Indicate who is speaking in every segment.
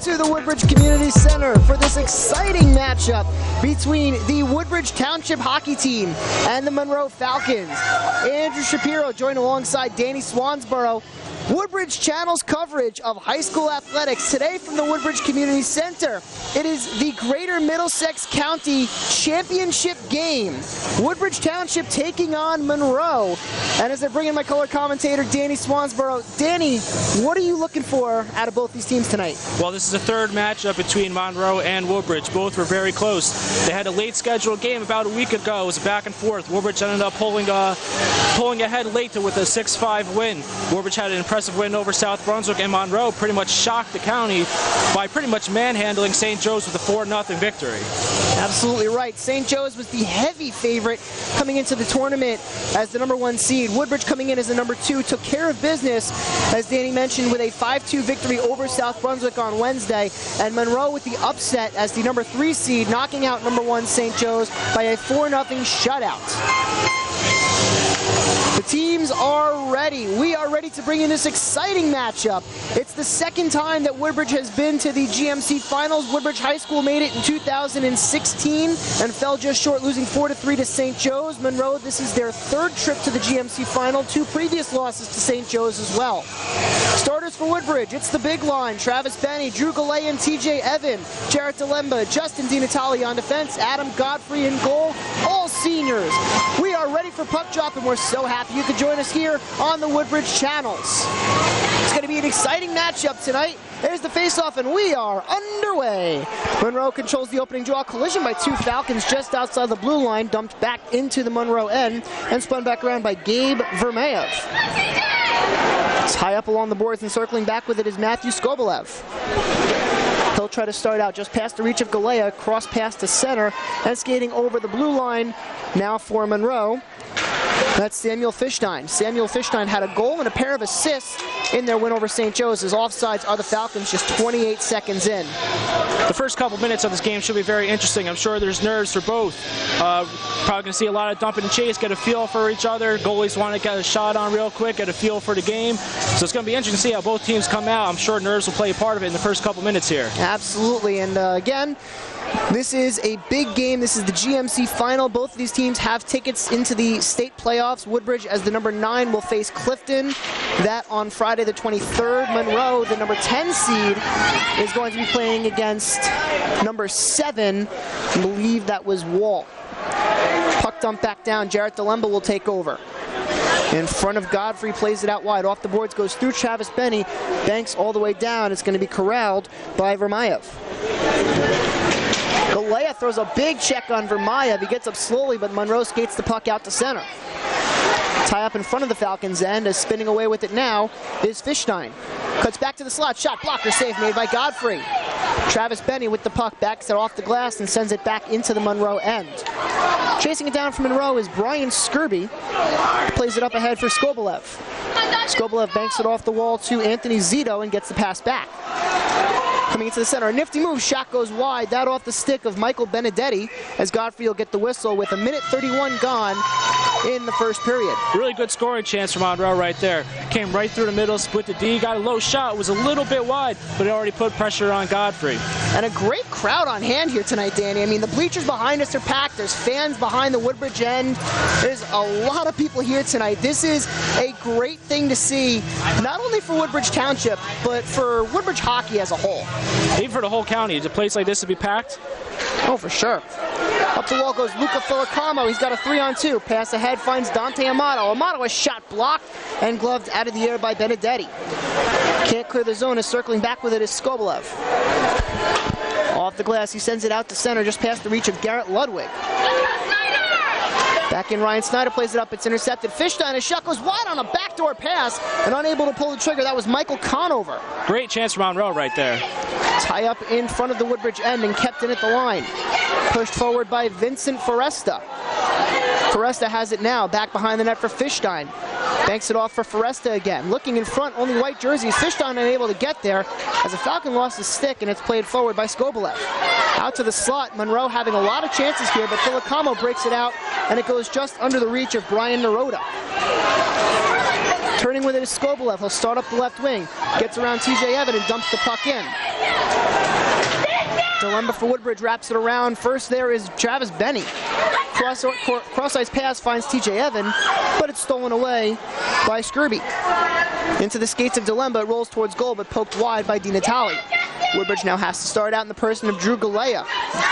Speaker 1: to the Woodbridge Community Center for this exciting matchup between the Woodbridge Township hockey team and the Monroe Falcons. Andrew Shapiro joined alongside Danny Swansboro. Woodbridge channels coverage of high school athletics today from the Woodbridge Community Center. It is the Greater Middlesex County Championship game. Woodbridge Township taking on Monroe. And as I bring in my color commentator, Danny Swansboro. Danny, what are you looking for out of both these teams tonight?
Speaker 2: Well, this is the third matchup between Monroe and Woodbridge. Both were very close. They had a late scheduled game about a week ago. It was back and forth. Woodbridge ended up pulling ahead late with a 6-5 win. Woodbridge had an impressive win over South Brunswick, and Monroe pretty much shocked the county by pretty much manhandling St. Joe's with a 4-0 victory.
Speaker 1: Absolutely right. St. Joe's was the heavy favorite coming into the tournament as the #1 seed. Woodbridge coming in as the #2 took care of business, as Danny mentioned, with a 5-2 victory over South Brunswick on Wednesday, and Monroe with the upset as the #3 seed, knocking out #1 St. Joe's by a 4-0 shutout. The teams are ready. We are ready to bring in this exciting matchup. It's the second time that Woodbridge has been to the GMC Finals. Woodbridge High School made it in 2016 and fell just short, losing 4-3 to St. Joe's. Monroe, this is their third trip to the GMC Final, 2 previous losses to St. Joe's as well. Starters for Woodbridge, it's the big line. Travis Benny, Drew Galea, TJ Evan, Jarrett DeLemba, Justin DiNatale on defense, Adam Godfrey in goal, all seniors. We are ready for puck drop, and we're so happy you could join us here on the Woodbridge channels. It's going to be an exciting matchup tonight. There's the face-off, and we are underway. Monroe controls the opening draw. Collision by 2 Falcons just outside the blue line, dumped back into the Monroe end, and spun back around by Gabe Vermeyev. Tie up along the boards, and circling back with it is Matthew Skobolev. He'll try to start out just past the reach of Galea, cross pass to center, and skating over the blue line now for Monroe. That's Samuel Fishstein. Samuel Fishstein had a goal and a pair of assists in their win over St. Joe's. His offsides are the Falcons just 28 seconds in.
Speaker 2: The first couple minutes of this game should be very interesting. I'm sure there's nerves for both. Probably going to see a lot of dumping and chase, get a feel for each other. Goalies want to get a shot on real quick, get a feel for the game. So it's going to be interesting to see how both teams come out. I'm sure nerves will play a part of it in the first couple minutes here.
Speaker 1: Absolutely, and again, this is a big game. This is the GMC Final. Both of these teams have tickets into the state playoffs. Woodbridge, as the #9, will face Clifton. That on Friday the 23rd. Monroe, the #10 seed, is going to be playing against #7. I believe that was Wall. Puck dump back down. Jarrett DeLemba will take over. In front of Godfrey, plays it out wide. Off the boards, goes through Travis Benny. Banks all the way down. It's going to be corralled by Vermeyev. Galea throws a big check on Vermeyev. He gets up slowly, but Monroe skates the puck out to center. Tie up in front of the Falcons' end, as spinning away with it now is Fishstein. Cuts back to the slot. Shot blocker save made by Godfrey. Travis Benny with the puck, backs it off the glass and sends it back into the Monroe end. Chasing it down from Monroe is Brian Skirby. Plays it up ahead for Skobolev. Skobolev banks it off the wall to Anthony Zito and gets the pass back. Coming into the center, a nifty move, shot goes wide, that off the stick of Michael Benedetti, as Godfrey will get the whistle with 1:31 gone in the first period.
Speaker 2: Really good scoring chance for Monroe right there. Came right through the middle, split the D, got a low shot, was a little bit wide, but it already put pressure on Godfrey.
Speaker 1: And a great crowd on hand here tonight, Danny. I mean, the bleachers behind us are packed. There's fans behind the Woodbridge end. There's a lot of people here tonight. This is a great thing to see, not only for Woodbridge Township, but for Woodbridge hockey as a whole.
Speaker 2: Even for the whole county, a place like this to be packed?
Speaker 1: Oh, for sure. Up the wall goes Luca Filacamo. He's got a 3-on-2. Pass ahead finds Dante Amato. Amato, a shot blocked and gloved out of the air by Benedetti. Can't clear the zone, as circling back with it is Skobolev. Off the glass, he sends it out to center, just past the reach of Garrett Ludwig. Back in, Ryan Snyder plays it up. It's intercepted. Fishstein, a shot goes wide on a backdoor pass and unable to pull the trigger. That was Michael Conover.
Speaker 2: Great chance for Monroe right there.
Speaker 1: Tie up in front of the Woodbridge end and kept in at the line. Pushed forward by Vincent Foresta. Foresta has it now, back behind the net for Fishstein. Banks it off for Foresta again. Looking in front, only white jerseys. Fishstein unable to get there as a Falcon lost his stick, and it's played forward by Skobolev. Out to the slot, Monroe having a lot of chances here, but Filacamo breaks it out, and it goes just under the reach of Brian Naroda. Turning with it is Skobolev. He'll start up the left wing. Gets around TJ Evan and dumps the puck in. Delemba for Woodbridge wraps it around. First there is Travis Benny. Cross-ice pass finds TJ Evan, but it's stolen away by Skirby. Into the skates of Delemba, it rolls towards goal, but poked wide by Di Natale. Woodbridge now has to start out in the person of Drew Galea.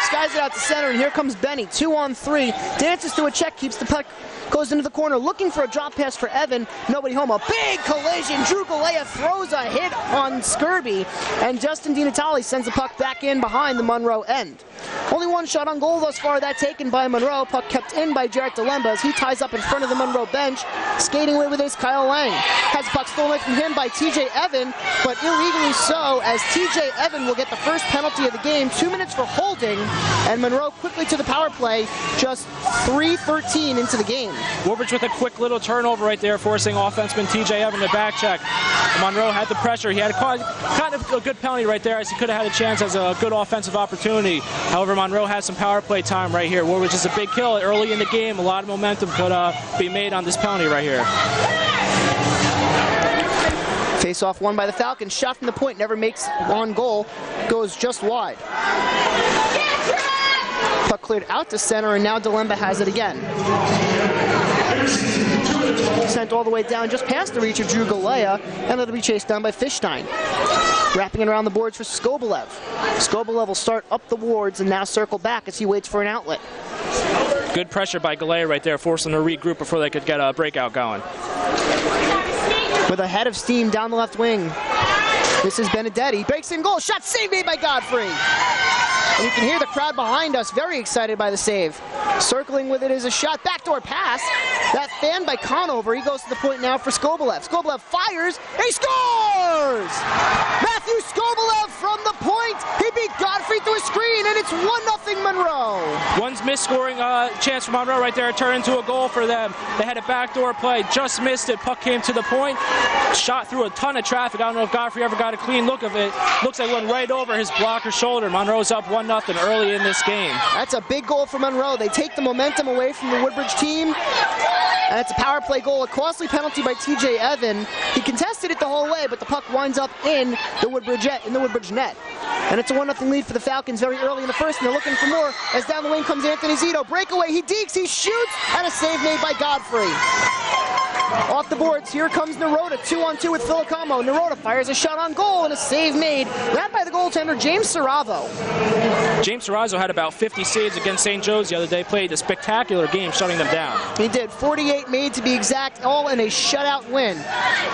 Speaker 1: Skies it out to center, and here comes Benny. 2-on-3, dances through a check, keeps the puck, goes into the corner, looking for a drop pass for Evan. Nobody home. A big collision. Drew Galea throws a hit on Skirby, and Justin Di Natale sends the puck back in behind the Monroe end. Only one shot on goal thus far, that taken by Monroe. Puck kept in by Jarrett Delemba as he ties up in front of the Monroe bench. Skating away with his Kyle Lang. Has the puck stolen away from him by TJ Evan, but illegally so, as TJ Evan will get the first penalty of the game. 2 minutes for holding, and Monroe quickly to the power play, just 3:13 into the game.
Speaker 2: Woodbridge with a quick little turnover right there, forcing offenseman TJ Evan to back check. Monroe had the pressure. He had kind of a good penalty right there, as he could have had a chance as a good offensive opportunity. However, Monroe has some power play time right here. Woodbridge is a big kill early in the game. A lot of momentum could be made on this penalty right here.
Speaker 1: Face-off won by the Falcons. Shot from the point, never makes on goal. Goes just wide. Puck cleared out to center, and now Delemba has it again. Sent all the way down, just past the reach of Drew Galea, and it'll be chased down by Fishstein. Wrapping it around the boards for Skobelev. Skobelev will start up the boards and now circle back as he waits for an outlet.
Speaker 2: Good pressure by Galea right there, forcing them to regroup before they could get a breakout going.
Speaker 1: With a head of steam down the left wing. This is Benedetti. Breaks in goal. Shot saved made by Godfrey. And you can hear the crowd behind us very excited by the save. Circling with it is a shot. Backdoor pass. That fanned by Conover. He goes to the point now for Skobelev. Skobelev fires. He scores! Matthew Skobelev from the point. He beat Godfrey through a screen, and it's 1-0 Monroe.
Speaker 2: One's missed scoring chance for Monroe right there. Turned into a goal for them. They had a backdoor play. Just missed it. Puck came to the point. Shot through a ton of traffic. I don't know if Godfrey ever got a clean look of it. Looks like it went right over his blocker's shoulder. Monroe's up 1-0 early in this game.
Speaker 1: That's a big goal for Monroe. They take the momentum away from the Woodbridge team. And it's a power play goal, a costly penalty by TJ Evan. He contested it the whole way, but the puck winds up in the Woodbridge net. And it's a 1-0 lead for the Falcons very early in the first, and they're looking for more as down the wing comes Anthony Zito. Breakaway, he dekes, he shoots, and a save made by Godfrey. Off the boards, here comes Naroda, 2-on-2 with Filicamo. Naroda fires a shot on goal and a save made. That by the goaltender, James Serravo.
Speaker 2: James Serravo had about 50 saves against St. Joe's the other day. Played a spectacular game shutting them down.
Speaker 1: He did, 48 made to be exact, all in a shutout win.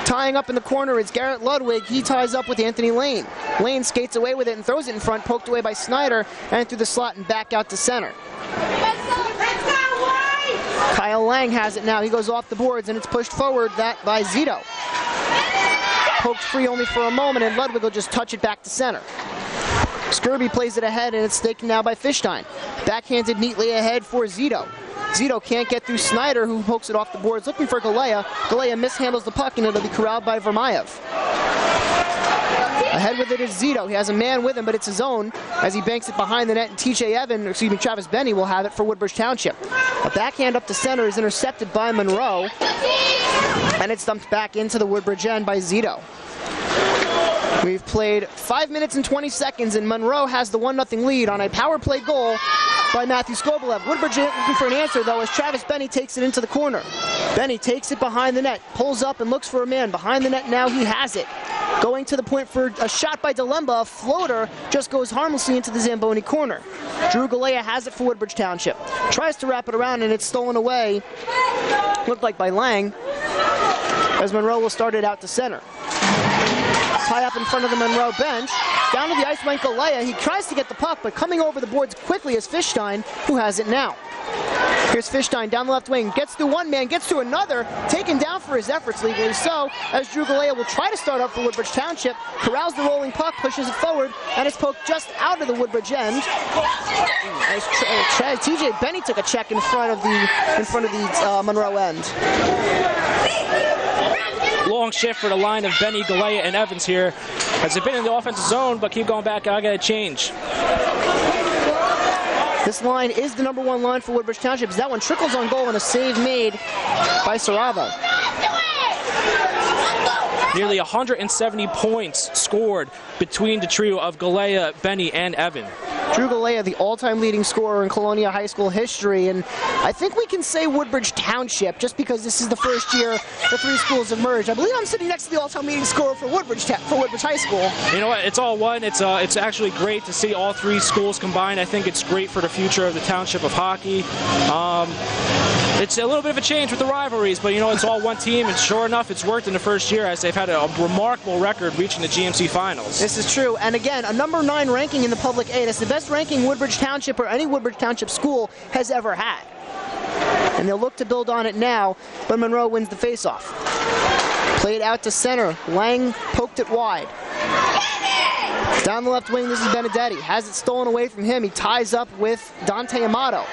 Speaker 1: Tying up in the corner is Garrett Ludwig. He ties up with Anthony Lane. Lane skates away with it and throws it in front, poked away by Snyder, and through the slot and back out to center. Kyle Lang has it now. He goes off the boards, and it's pushed forward that by Zito. Poked free only for a moment, and Ludwig will just touch it back to center. Skirby plays it ahead, and it's taken now by Fishstein. Backhanded neatly ahead for Zito. Zito can't get through Snyder, who pokes it off the boards, looking for Galea. Galea mishandles the puck, and it'll be corralled by Vermayev. Ahead with it is Zito. He has a man with him, but it's his own as he banks it behind the net, and Travis Benny will have it for Woodbridge Township. A backhand up the center is intercepted by Monroe, and it's dumped back into the Woodbridge end by Zito. We've played 5 minutes and 20 seconds, and Monroe has the 1-0 lead on a power play goal by Matthew Skobelev. Woodbridge looking for an answer, though, as Travis Benny takes it into the corner. Benny takes it behind the net, pulls up and looks for a man. Behind the net now, he has it. Going to the point for a shot by Delemba, a floater just goes harmlessly into the Zamboni corner. Drew Galea has it for Woodbridge Township. Tries to wrap it around, and it's stolen away, looked like by Lang, as Monroe will start it out to center. Tie up in front of the Monroe bench. Down to the ice went Galea. He tries to get the puck, but coming over the boards quickly is Fishstein, who has it now. Here's Fishstein down the left wing. Gets through one man, gets to another. Taken down for his efforts, legally so, as Drew Galea will try to start up for Woodbridge Township. Corrals the rolling puck, pushes it forward, and it's poked just out of the Woodbridge end. As TJ Benny took a check in front of the Monroe end.
Speaker 2: Long shift for the line of Benny, Galea, and Evans here. Has it been in the offensive zone, but keep going back. I got to change.
Speaker 1: This line is the #1 line for Woodbridge Township, as that one trickles on goal and a save made by Serravo.
Speaker 2: Nearly 170 points scored between the trio of Galea, Benny, and Evan.
Speaker 1: Drew Galea, the all-time leading scorer in Colonia High School history, and I think we can say Woodbridge Township just because this is the first year the three schools have merged. I believe I'm sitting next to the all-time leading scorer for Woodbridge High School. You
Speaker 2: know what? It's all one. It's actually great to see all three schools combined. I think it's great for the future of the township of hockey. It's a little bit of a change with the rivalries, but it's all one team, and sure enough, it's worked in the first year as they've had a remarkable record reaching the GMC finals.
Speaker 1: This is true, and again, a number 9 ranking in the Public 8. It's the best ranking Woodbridge Township or any Woodbridge Township school has ever had. And they'll look to build on it now, but Monroe wins the faceoff. Played out to center. Lang poked it wide. Down the left wing, this is Benedetti. Has it stolen away from him. He ties up with Dante Amato.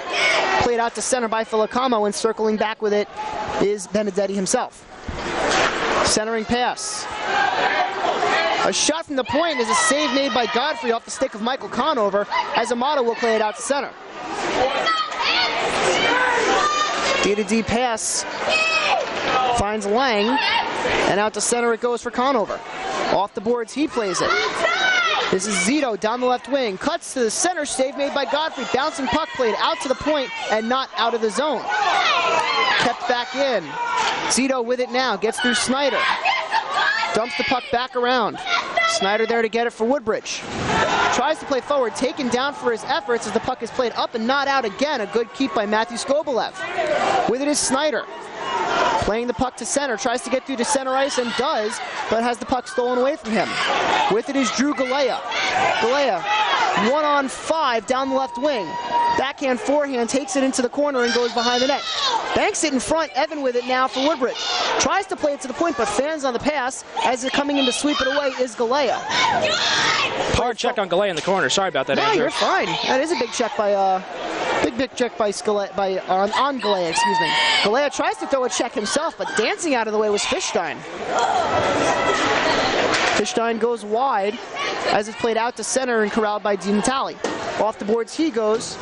Speaker 1: Played out to center by Filacamo, and circling back with it is Benedetti himself. Centering pass. A shot from the point is a save made by Godfrey off the stick of Michael Conover, as Amato will play it out to center. D-to-D pass finds Lang, and out to center it goes for Conover. Off the boards, he plays it. This is Zito down the left wing. Cuts to the center, save made by Godfrey. Bouncing puck played out to the point and not out of the zone. Kept back in. Zito with it now, gets through Snyder. Dumps the puck back around. Snyder there to get it for Woodbridge. Tries to play forward, taken down for his efforts as the puck is played up and not out again. A good keep by Matthew Skobelev. With it is Snyder. Playing the puck to center, tries to get through to center ice and does, but has the puck stolen away from him. With it is Drew Galea. Galea, 1-on-5 down the left wing. Backhand, forehand, takes it into the corner and goes behind the net. Banks it in front, Evan with it now for Woodbridge. Tries to play it to the point, but fans on the pass as it coming in to sweep it away is Galea.
Speaker 2: Hard check on Galea in the corner. Sorry about that,
Speaker 1: no,
Speaker 2: Andrew.
Speaker 1: You're fine. That is a big check by big check by on Galea, excuse me. Galea tries to throw a check himself, but dancing out of the way was Fishstein. Fishstein goes wide as it's played out to center and corralled by DiNatale. Off the boards he goes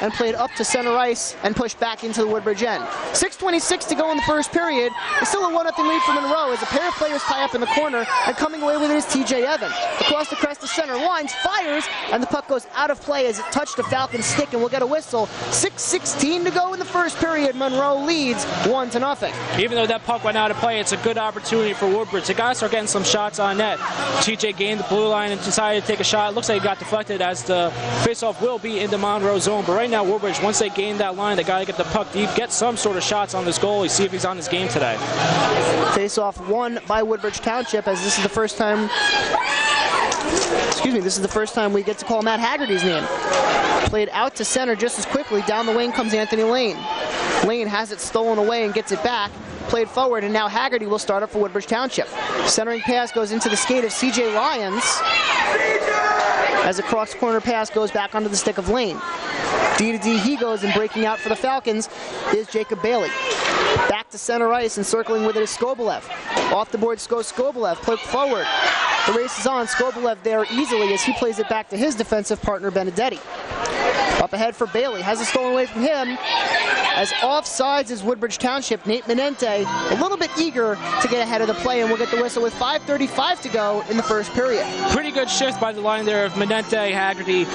Speaker 1: and played up to center ice and pushed back into the Woodbridge end. 6:26 to go in the first period. It's still a 1-0 lead for Monroe as a pair of players tie up in the corner, and coming away with it is TJ Evan. Across the crest of center lines, fires, and the puck goes out of play as it touched the Falcons' stick, and we'll get a whistle. 6:16 to go in the first period. Monroe leads 1-0.
Speaker 2: Even though that puck went out of play, it's a good opportunity for Woodbridge. The guys are getting some shots on net. TJ gained the blue line and decided to take a shot. It looks like it got deflected as the faceoff will be in the Monroe zone. But right now, Woodbridge, once they gain that line, they got to get the puck deep, get some sort of shots on this goalie, see if he's on his game today.
Speaker 1: Faceoff won by Woodbridge Township, as this is the first time. This is the first time we get to call Matt Haggerty's name. Played out to center just as quickly. Down the wing comes Anthony Lane. Lane has it stolen away and gets it back. Played forward, and now Haggerty will start up for Woodbridge Township. Centering pass goes into the skate of CJ Lyons as a cross corner pass goes back onto the stick of Lane. D-to-D he goes, and breaking out for the Falcons is Jacob Bailey. Back to center ice, and circling with it is Skobelev. Off the boards goes Skobelev, put forward. The race is on. Skobelev there easily as he plays it back to his defensive partner Benedetti. Up ahead for Bailey, has it stolen away from him. As offsides is Woodbridge Township. Nate Menente a little bit eager to get ahead of the play, and we'll get the whistle with 5:35 to go in the first period.
Speaker 2: Pretty good shift by the line there of Menente, Haggerty,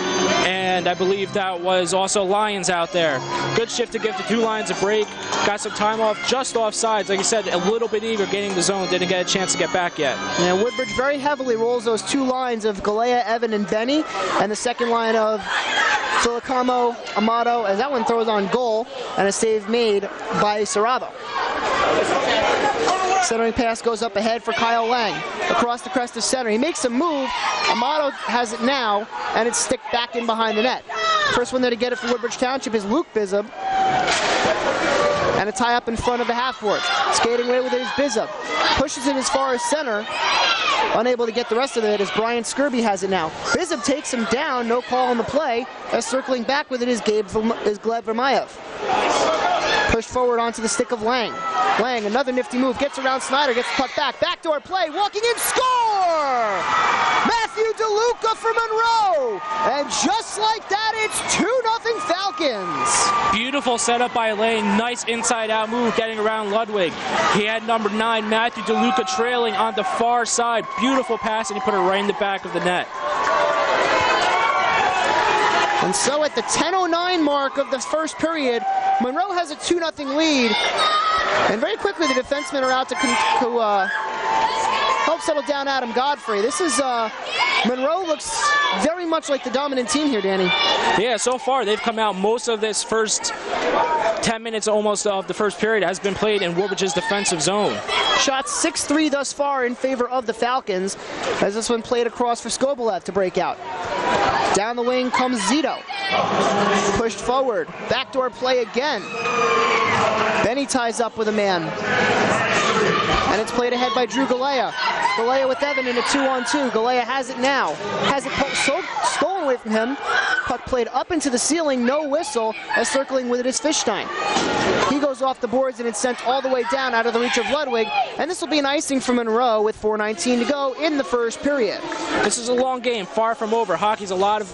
Speaker 2: and I believe that was also Lyons out there. Good shift to give the two lines a break. Got some time off, just offsides. Like I said, a little bit eager getting the zone. Didn't get a chance to get back yet.
Speaker 1: Yeah, Woodbridge very heavily rolls those two lines of Galea, Evan, and Benny, and the second line of Filacamo, Amato, as that one throws on goal, and a save made by Sarabo. Centering pass goes up ahead for Kyle Lang. Across the crest of center. He makes a move. Amato has it now, and it's sticked back in behind the net. First one there to get it for Woodbridge Township is Luke Bizub. And a tie up in front of the half board. Skating away with it is Bizub. Pushes it as far as center. Unable to get the rest of it as Brian Skirby has it now. Bizub takes him down, no call on the play. As circling back with it is Gleb Vermayev. Pushed forward onto the stick of Lang. Lang, another nifty move, gets around Snyder, gets the puck back. Backdoor play, walking in, score! Matthew DeLuca for Monroe. And just like that, it's 2-0 Falcons.
Speaker 2: Beautiful setup by Lane. Nice inside-out move getting around Ludwig. He had number 9, Matthew DeLuca, trailing on the far side. Beautiful pass, and he put it right in the back of the net.
Speaker 1: And so at the 10:09 mark of the first period, Monroe has a 2-0 lead. And very quickly, the defensemen are out to help settle down Adam Godfrey. This is, Monroe looks very much like the dominant team here, Danny.
Speaker 2: Yeah, so far they've come out. Most of this first 10 minutes almost of the first period has been played in Woodbridge's defensive zone.
Speaker 1: Shots 6-3 thus far in favor of the Falcons, as this one played across for Skobelev to break out. Down the wing comes Zito. Pushed forward. Backdoor play again. Benny ties up with a man. And it's played ahead by Drew Galea. Galea with Evan in a 2-on-2. Galea has it now. Has it stolen away from him. Puck played up into the ceiling. No whistle, as circling with it is Fishstein. He goes off the boards and it's sent all the way down out of the reach of Ludwig. And this will be an icing for Monroe with 4:19 to go in the first period.
Speaker 2: This is a long game, far from over. Hockey's a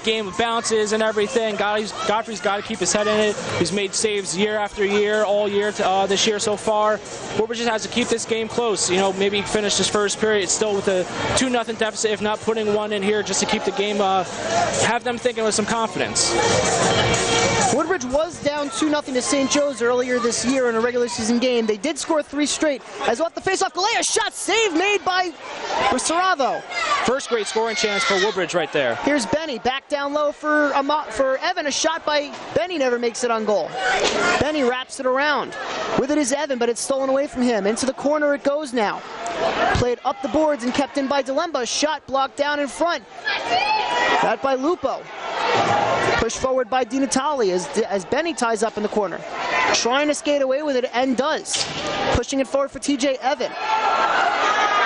Speaker 2: game of bounces and everything. Godfrey's got to keep his head in it. He's made saves year after year, all year this year so far. Woodbridge just has to keep this game close. You know, maybe finish this first period still with a 2-0 deficit, if not putting one in here just to keep the game, have them thinking with some confidence.
Speaker 1: Woodbridge was down 2-0 to St. Joe's earlier this year in a regular season game. They did score 3 straight. As off the faceoff, Galea shot, save made by Saravo.
Speaker 2: First great scoring chance for Woodbridge right there.
Speaker 1: Here's Benny, back down low for Evan. A shot by Benny never makes it on goal. Benny wraps it around. With it is Evan, but it's stolen away from him. Into the corner it goes now. Played up the boards and kept in by Delemba. Shot blocked down in front. That by Lupo. Pushed forward by Di Natale as Benny ties up in the corner. Trying to skate away with it and does. Pushing it forward for TJ Evan.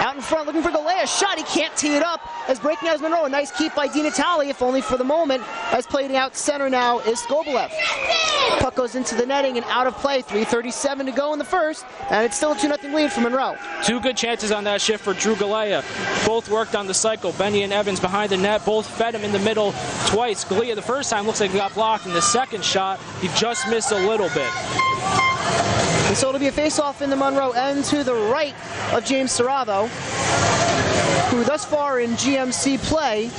Speaker 1: Out in front looking for Galea. Shot, he can't tee it up as breaking out is Monroe. A nice keep by Di Natale, if only for the moment, as playing out center now is Skobelev. Puck goes into the netting and out of play. 3:37 to go in the first, and it's still a 2-0 lead for Monroe.
Speaker 2: 2 good chances on that shift for Drew Galea. Both worked on the cycle. Benny and Evans behind the net, both fed him in the middle twice. Galea the first time looks like he got blocked, and the second shot, he just missed a little bit.
Speaker 1: And so it'll be a face-off in the Monroe end to the right of James Saravo, who thus far in GMC play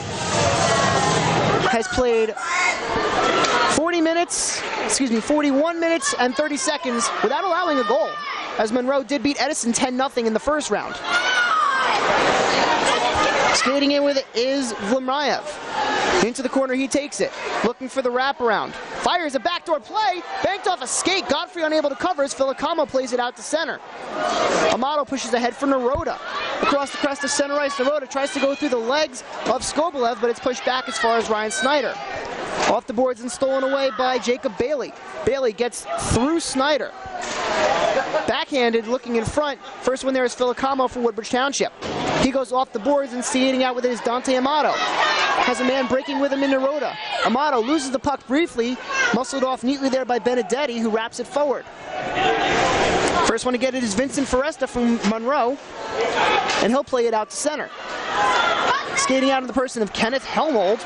Speaker 1: has played 41 minutes and 30 seconds without allowing a goal, as Monroe did beat Edison 10-0 in the first round. Skating in with it is Vlamrayev. Into the corner, he takes it. Looking for the wraparound. Fires a backdoor play. Banked off a skate. Godfrey unable to cover as Filicamo plays it out to center. Amato pushes ahead for Naroda. Across the crest of center ice, Naroda tries to go through the legs of Skobelev, but it's pushed back as far as Ryan Snyder. Off the boards and stolen away by Jacob Bailey. Bailey gets through Snyder. Backhanded, looking in front. First one there is Filicamo for Woodbridge Township. He goes off the boards and skating out with it is Dante Amato. Has a man breaking with him in Naroda. Amato loses the puck briefly, muscled off neatly there by Benedetti, who wraps it forward. First one to get it is Vincent Foresta from Monroe, and he'll play it out to center. Skating out in the person of Kenneth Helmold,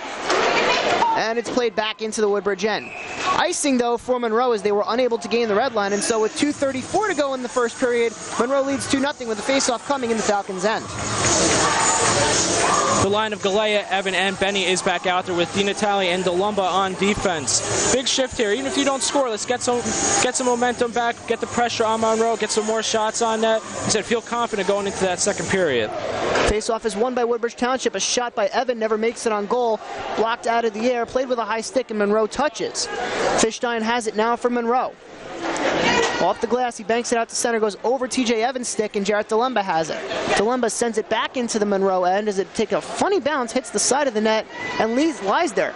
Speaker 1: and it's played back into the Woodbridge end. Icing, though, for Monroe as they were unable to gain the red line, and so with 2:34 to go in the first period, Monroe leads 2-0 with the faceoff coming in the Falcons' end.
Speaker 2: The line of Galea, Evan, and Benny is back out there with Di Natale and Delemba on defense. Big shift here. Even if you don't score, let's get some momentum back, get the pressure on Monroe, get some more shots on net. I said feel confident going into that second period.
Speaker 1: Faceoff is won by Woodbridge Township. A shot by Evan never makes it on goal. Blocked out of the air, played with a high stick, and Monroe touches. Fishstein has it now for Monroe. Off the glass, he banks it out to center, goes over TJ Evans' stick, and Jarrett Delemba has it. Delemba sends it back into the Monroe end as it takes a funny bounce, hits the side of the net, and lies there.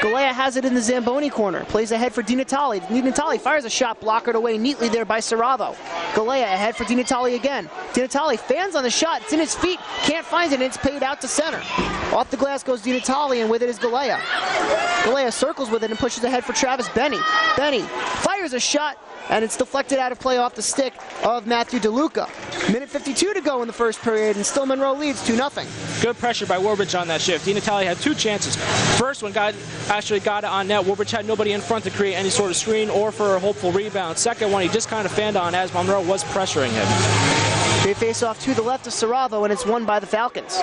Speaker 1: Galea has it in the Zamboni corner, plays ahead for Di Natale. Di Natale fires a shot blockered away neatly there by Saravo. Galea ahead for Di Natale again. Di Natale fans on the shot, it's in his feet, can't find it, and it's paid out to center. Off the glass goes Di Natale, and with it is Galea. Galea circles with it and pushes ahead for Travis Benny. Benny fires a shot, and it's deflected out of play off the stick of Matthew DeLuca. Minute 52 to go in the first period, and still Monroe leads 2-0.
Speaker 2: Good pressure by Woodbridge on that shift. DiNatale had 2 chances. First one actually got it on net. Woodbridge had nobody in front to create any sort of screen or for a hopeful rebound. Second one, he just kind of fanned on as Monroe was pressuring him.
Speaker 1: They face off to the left of Saravo, and it's won by the Falcons.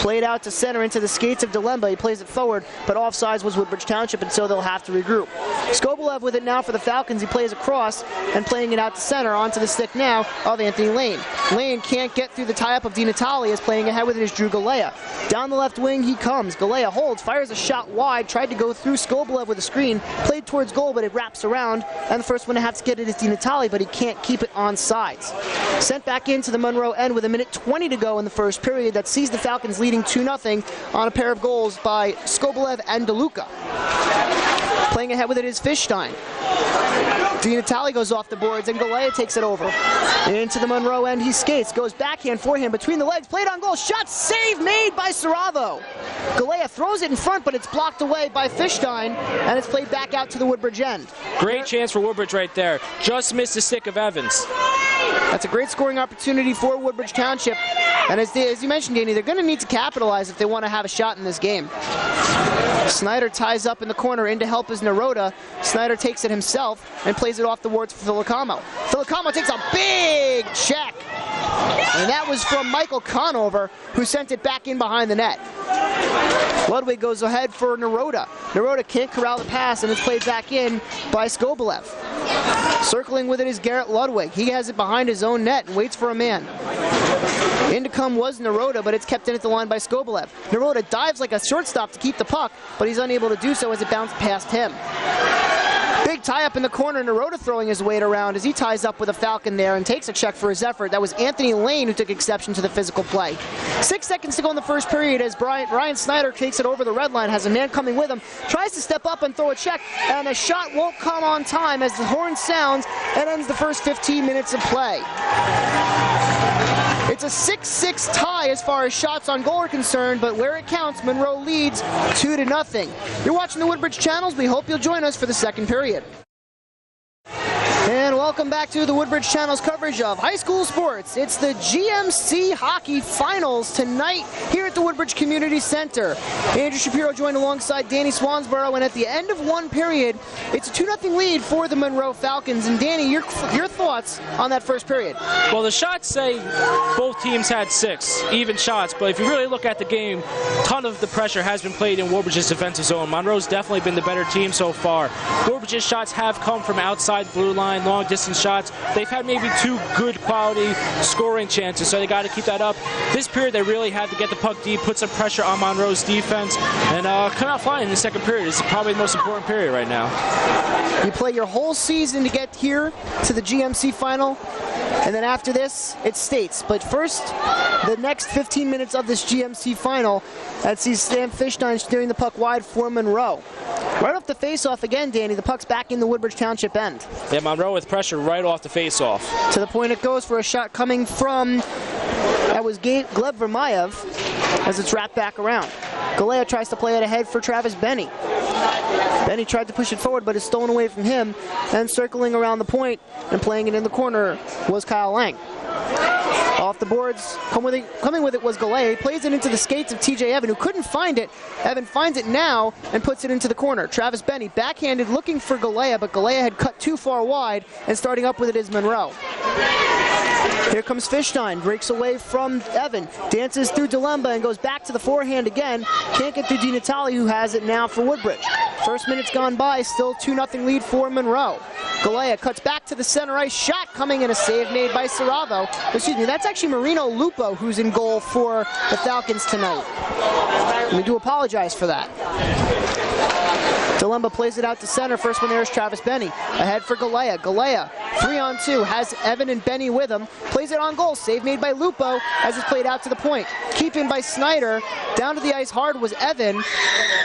Speaker 1: Played out to center into the skates of Delemba. He plays it forward, but offsides was Woodbridge Township, and so they'll have to regroup. Skobolev with it now for the Falcons. He plays across and playing it out to center onto the stick now of Anthony Lane. Lane can't get through the tie-up of DiNatale as playing ahead with it is Drew Galea. Down the left wing he comes. Galea holds, fires a shot wide, tried to go through Skobolev with a screen, played towards goal, but it wraps around, and the first one to have to get it is DiNatale, but he can't keep it on sides. Sent back into the Monroe end with a minute 20 to go in the first period. That sees the Falcons leading 2-0 on a pair of goals by Skobolev and DeLuca. Playing ahead with it is Fishstein. DiNatale goes off the boards, and Galea takes it over. Into the Monroe end, he skates, goes backhand, forehand, between the legs, played on goal, shot, save made by Saravo. Galea throws it in front, but it's blocked away by Fishstein, and it's played back out to the Woodbridge end.
Speaker 2: Great chance for Woodbridge right there. Just missed the stick of Evans.
Speaker 1: That's a great scoring opportunity for Woodbridge Township, and as you mentioned, Danny, they're going to need to capitalize if they want to have a shot in this game. Snyder ties up in the corner. In to help is Naroda. Snyder takes it himself and plays it off the boards for Filicamo. Filicamo takes a big check, and that was from Michael Conover, who sent it back in behind the net. Ludwig goes ahead for Naroda. Naroda can't corral the pass, and it's played back in by Skobolev. Circling with it is Garrett Ludwig. He has it behind his own net and waits for a man. In to come was Naroda, but it's kept in at the line by Skobolev. Naroda dives like a shortstop to keep the puck, but he's unable to do so as it bounced past him. Big tie-up in the corner, Naroda throwing his weight around as he ties up with a Falcon there and takes a check for his effort. That was Anthony Lane who took exception to the physical play. 6 seconds to go in the first period as Ryan Snyder takes it over the red line, has a man coming with him, tries to step up and throw a check, and the shot won't come on time as the horn sounds and ends the first 15 minutes of play. It's a 6-6 tie as far as shots on goal are concerned, but where it counts, Monroe leads 2-0. You're watching the Woodbridge channels. We hope you'll join us for the second period. And welcome back to the Woodbridge Channel's coverage of high school sports. It's the GMC Hockey Finals tonight here at the Woodbridge Community Center. Andrew Shapiro joined alongside Danny Swansboro, and at the end of one period, it's a 2-0 lead for the Monroe Falcons. And Danny, your thoughts on that first period?
Speaker 2: Well, the shots say both teams had 6 even shots, but if you really look at the game, a ton of the pressure has been played in Woodbridge's defensive zone. Monroe's definitely been the better team so far. Woodbridge's shots have come from outside blue line, long distance shots. They've had maybe 2 good quality scoring chances, so they got to keep that up. This period they really had to get the puck deep, put some pressure on Monroe's defense, and come out flying in the second period. It's probably the most important period right now.
Speaker 1: You play your whole season to get here to the GMC final, and then after this it's states. But first, the next 15 minutes of this GMC final, that sees Sam Fishstein steering the puck wide for Monroe. Right off the face-off again, Danny, the puck's back in the Woodbridge Township end.
Speaker 2: Yeah, Monroe with pressure right off the face-off.
Speaker 1: To the point it goes for a shot coming from, that was Gleb Vermayev, as it's wrapped back around. Galea tries to play it ahead for Travis Benny. Benny tried to push it forward, but it's stolen away from him. And circling around the point and playing it in the corner was Kyle Lang. Off the boards, coming with it was Galea. He plays it into the skates of TJ Evan, who couldn't find it. Evan finds it now and puts it into the corner. Travis Benny backhanded looking for Galea, but Galea had cut too far wide, and starting up with it is Monroe. Here comes Fishstein, breaks away from Evan, dances through Delemba and goes back to the forehand again. Can't get through DiNatale, who has it now for Woodbridge. First minute's gone by, still 2-0 lead for Monroe. Galea cuts back to the center ice, shot coming in, a save made by Saravo. Excuse me, that's actually Marino Lupo who's in goal for the Falcons tonight. We do apologize for that. Delemba plays it out to center. First one there is Travis Benny. Ahead for Galea. Galea, 3-on-2, has Evan and Benny with him. Plays it on goal. Save made by Lupo as it's played out to the point. Keep in by Snyder. Down to the ice hard was Evan.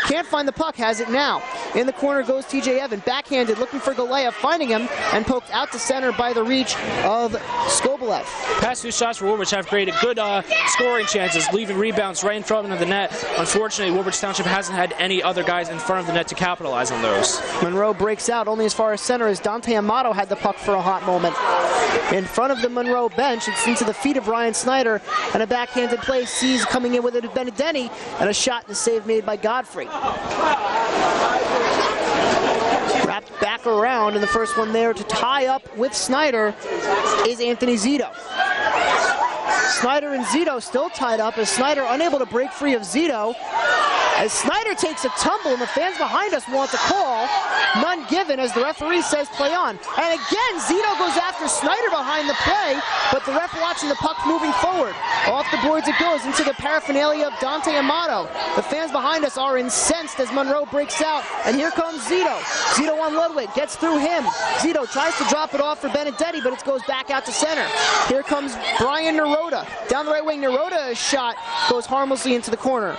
Speaker 1: Can't find the puck, has it now. In the corner goes TJ Evan. Backhanded, looking for Galea, finding him, and poked out to center by the reach of Skobolev.
Speaker 2: Past 2 shots for Woodbridge have created good scoring chances, leaving rebounds right in front of the net. Unfortunately, Woodbridge Township hasn't had any other guys in front of the net to capitalize capitalize on those.
Speaker 1: Monroe breaks out only as far as center as Dante Amato had the puck for a hot moment. In front of the Monroe bench, it's into the feet of Ryan Snyder, and a backhanded play sees coming in with it Benedetti, and a shot and a save made by Godfrey. Wrapped back around, and the first one there to tie up with Snyder is Anthony Zito. Snyder and Zito still tied up as Snyder unable to break free of Zito. As Snyder takes a tumble and the fans behind us want to call, none given as the referee says play on. And again, Zito goes after Snyder behind the play, but the ref watching the puck moving forward. Off the boards it goes into the paraphernalia of Dante Amato. The fans behind us are incensed as Monroe breaks out, and here comes Zito. Zito on Ludwig, gets through him. Zito tries to drop it off for Benedetti, but it goes back out to center. Here comes Brian Naroda. Down the right wing, Naroda's shot goes harmlessly into the corner.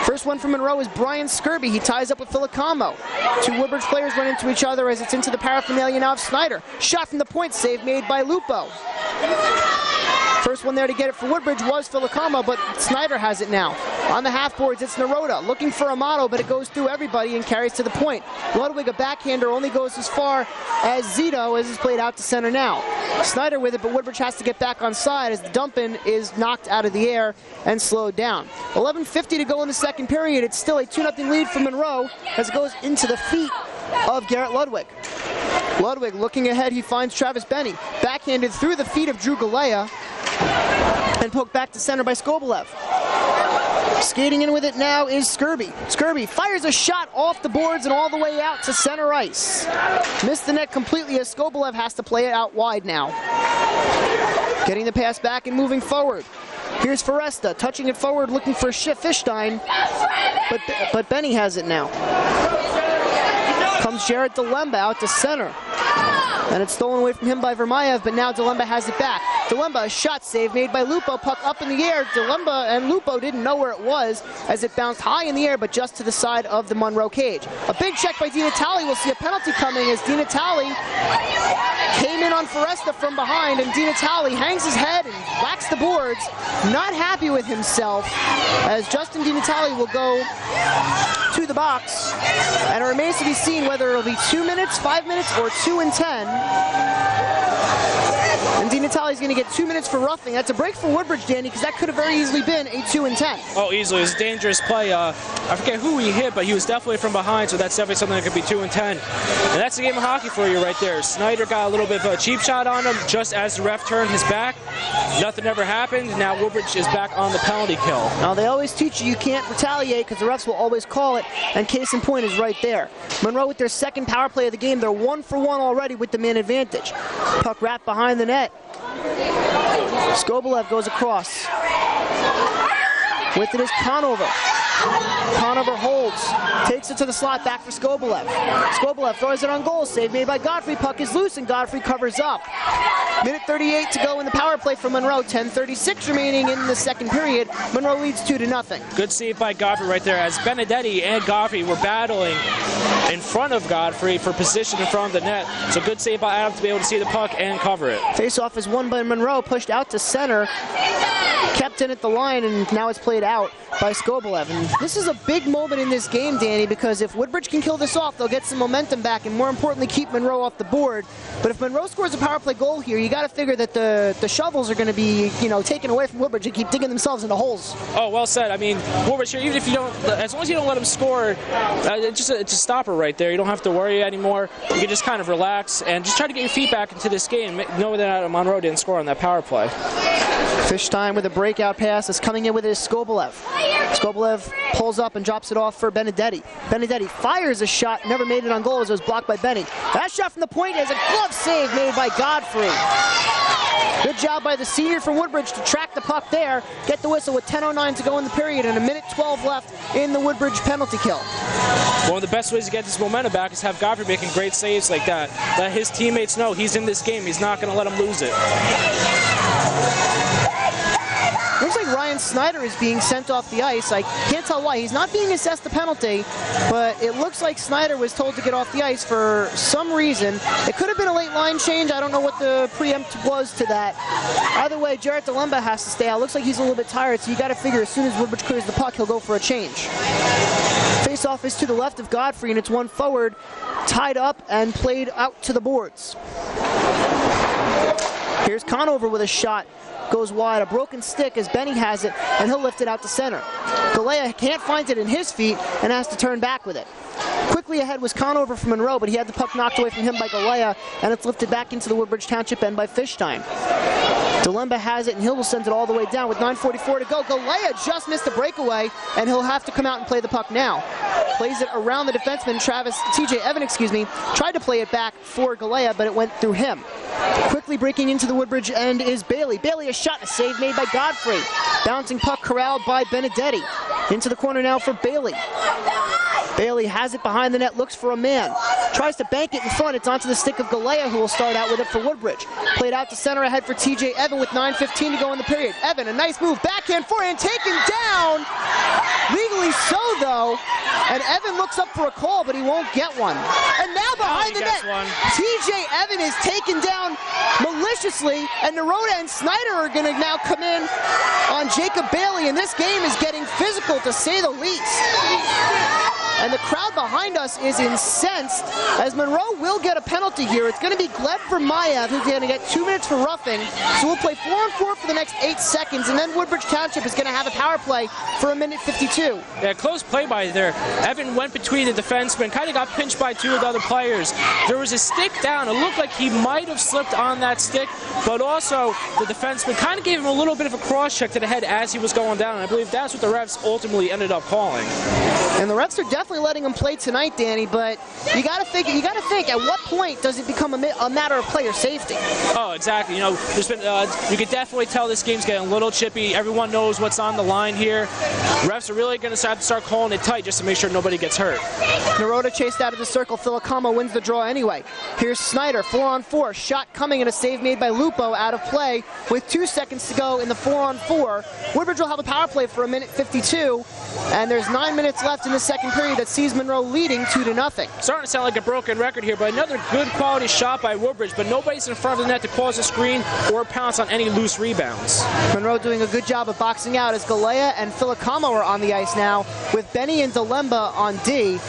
Speaker 1: First one from Monroe is Brian Skirby. He ties up with Filicamo. Two Woodbridge players run into each other as it's into the paraphernalia now of Snyder. Shot from the point, save made by Lupo. First one there to get it for Woodbridge was Filicamo, but Snyder has it now. On the half boards, it's Naroda looking for Amato, but it goes through everybody and carries to the point. Ludwig, a backhander, only goes as far as Zito as is played out to center now. Snyder with it, but Woodbridge has to get back on side as the dump-in is knocked out of the air and slowed down. 11:50 to go in the second period. It's still a 2-0 lead for Monroe as it goes into the feet of Garrett Ludwig. Ludwig looking ahead, he finds Travis Benny. Backhanded through the feet of Drew Galea and poked back to center by Skobelev. Skating in with it now is Skirby. Skirby fires a shot off the boards and all the way out to center ice. Missed the net completely as Skobelev has to play it out wide now. Getting the pass back and moving forward. Here's Foresta touching it forward looking for Fishstein, but Benny has it now. Comes Jared Delemba out to center. And it's stolen away from him by Vermayev, but now Delemba has it back. Delemba, a shot save made by Lupo, puck up in the air. Delemba and Lupo didn't know where it was as it bounced high in the air, but just to the side of the Monroe cage. A big check by Di Natale. We'll see a penalty coming as Di Natale came in on Foresta from behind, and Di Natale hangs his head and whacks the boards. Not happy with himself as Justin Di Natale will go to the box, and it remains to be seen whether it'll be 2 minutes, 5 minutes, or 2 and 10. And Di Natale's going to get 2 minutes for roughing. That's a break for Woodbridge, Danny, because that could have very easily been a 2 and 10.
Speaker 2: Oh, easily. It was a dangerous play. I forget who he hit, but he was definitely from behind, so that's definitely something that could be 2 and 10. And that's a game of hockey for you right there. Snyder got a little bit of a cheap shot on him just as the ref turned his back. Nothing ever happened. Now Woodbridge is back on the penalty kill.
Speaker 1: Now, they always teach you can't retaliate because the refs will always call it, and case in point is right there. Monroe with their second power play of the game. They're 1 for 1 already with the man advantage. Puck wrapped behind the net. Skobelev goes across. With it is Conover. Conover holds, takes it to the slot, back for Skobelev. Skobelev throws it on goal, save made by Godfrey. Puck is loose and Godfrey covers up. Minute 38 to go in the power play for Monroe. 10:36 remaining in the second period. Monroe leads 2-0.
Speaker 2: Good save by Godfrey right there as Benedetti and Godfrey were battling in front of Godfrey for position in front of the net. So good save by Adam to be able to see the puck and cover it.
Speaker 1: Face-off is won by Monroe, pushed out to center. Kept in at the line, and now it's played out by Skobelev. And this is a big moment in this game, Danny, because if Woodbridge can kill this off, they'll get some momentum back and, more importantly, keep Monroe off the board. But if Monroe scores a power play goal here, you got to figure that the shovels are going to be, taken away from Woodbridge and keep digging themselves into holes.
Speaker 2: Oh, well said. I mean, Woodbridge here, even if you don't, as long as you don't let them score, it's a stopper right there. You don't have to worry anymore. You can just kind of relax and just try to get your feet back into this game. Know that Monroe didn't score on that power play.
Speaker 1: Fishstein with a breakout pass is coming in with it is Skobelev. Skobelev pulls up and drops it off for Benedetti. Benedetti fires a shot, never made it on goal as it was blocked by Benny. That shot from the point is a glove save made by Godfrey. Good job by the senior from Woodbridge to track the puck there, get the whistle with 10:09 to go in the period and a minute 12 left in the Woodbridge penalty kill.
Speaker 2: One of the best ways to get this momentum back is have Godfrey making great saves like that. Let his teammates know he's in this game. He's not going to let him lose it.
Speaker 1: Looks like Ryan Snyder is being sent off the ice. I can't tell why. He's not being assessed the penalty, but it looks like Snyder was told to get off the ice for some reason. It could have been a late line change. I don't know what the preempt was to that. Either way, Jared Delemba has to stay out. Looks like he's a little bit tired, so you got to figure as soon as Woodbridge clears the puck, he'll go for a change. faceoff is to the left of Godfrey, and it's one forward, tied up and played out to the boards. Here's Conover with a shot. Goes wide, a broken stick as Benny has it, and he'll lift it out to center. Galea can't find it in his feet and has to turn back with it. Quickly ahead was Conover from Monroe, but he had the puck knocked away from him by Galea, and it's lifted back into the Woodbridge Township end by Fishstein. Delemba has it, and Hill will send it all the way down with 9:44 to go. Galea just missed the breakaway, and he'll have to come out and play the puck now. Plays it around the defenseman, TJ Evan, tried to play it back for Galea, but it went through him. Quickly breaking into the Woodbridge end is Bailey. Bailey, a shot, a save made by Godfrey. Bouncing puck corralled by Benedetti. Into the corner now for Bailey. Bailey has it behind the net, looks for a man. Tries to bank it in front. It's onto the stick of Galea, who will start out with it for Woodbridge. Played out to center ahead for TJ Evan with 9:15 to go in the period. Evan, a nice move, backhand forehand, taken down. Legally so, though. And Evan looks up for a call, but he won't get one. And now behind the net, TJ Evan is taken down maliciously, and Naroda and Snyder are going to now come in on Jacob Bailey, and this game is getting physical, to say the least. And the crowd behind us is incensed, as Monroe will get a penalty here. It's going to be Gleb Vermayev, who's going to get 2 minutes for roughing. So we'll play 4-on-4 for the next 8 seconds, and then Woodbridge Township is going to have a power play for 1:52.
Speaker 2: Yeah, close play by there. Evan went between the defensemen, kind of got pinched by 2 of the other players. There was a stick down. It looked like he might have slipped on that stick, but also the defenseman kind of gave him a little bit of a cross-check to the head as he was going down. And I believe that's what the refs ultimately ended up calling.
Speaker 1: And the refs are definitely letting him play tonight, Danny, but you got to think at what point does it become a matter of player safety?
Speaker 2: Oh, exactly. You know, there's been you could definitely tell this game's getting a little chippy. Everyone knows what's on the line here. Refs are really going to have to start calling it tight just to make sure nobody gets hurt.
Speaker 1: Naroda chased out of the circle. Filacamo wins the draw anyway. Here's Snyder, 4-on-4. Shot coming and a save made by Lupo, out of play with 2 seconds to go in the 4-on-4. Woodbridge will have a power play for 1:52, and there's 9 minutes left in the second period that sees Monroe leading 2-0.
Speaker 2: Starting to sound like a broken record here, but another good quality shot by Woodbridge, but nobody's in front of the net to cause a screen or pounce on any loose rebounds. Monroe
Speaker 1: doing a good job of boxing out as Galea and Filacamo are on the ice now, with Benny and Delemba on D.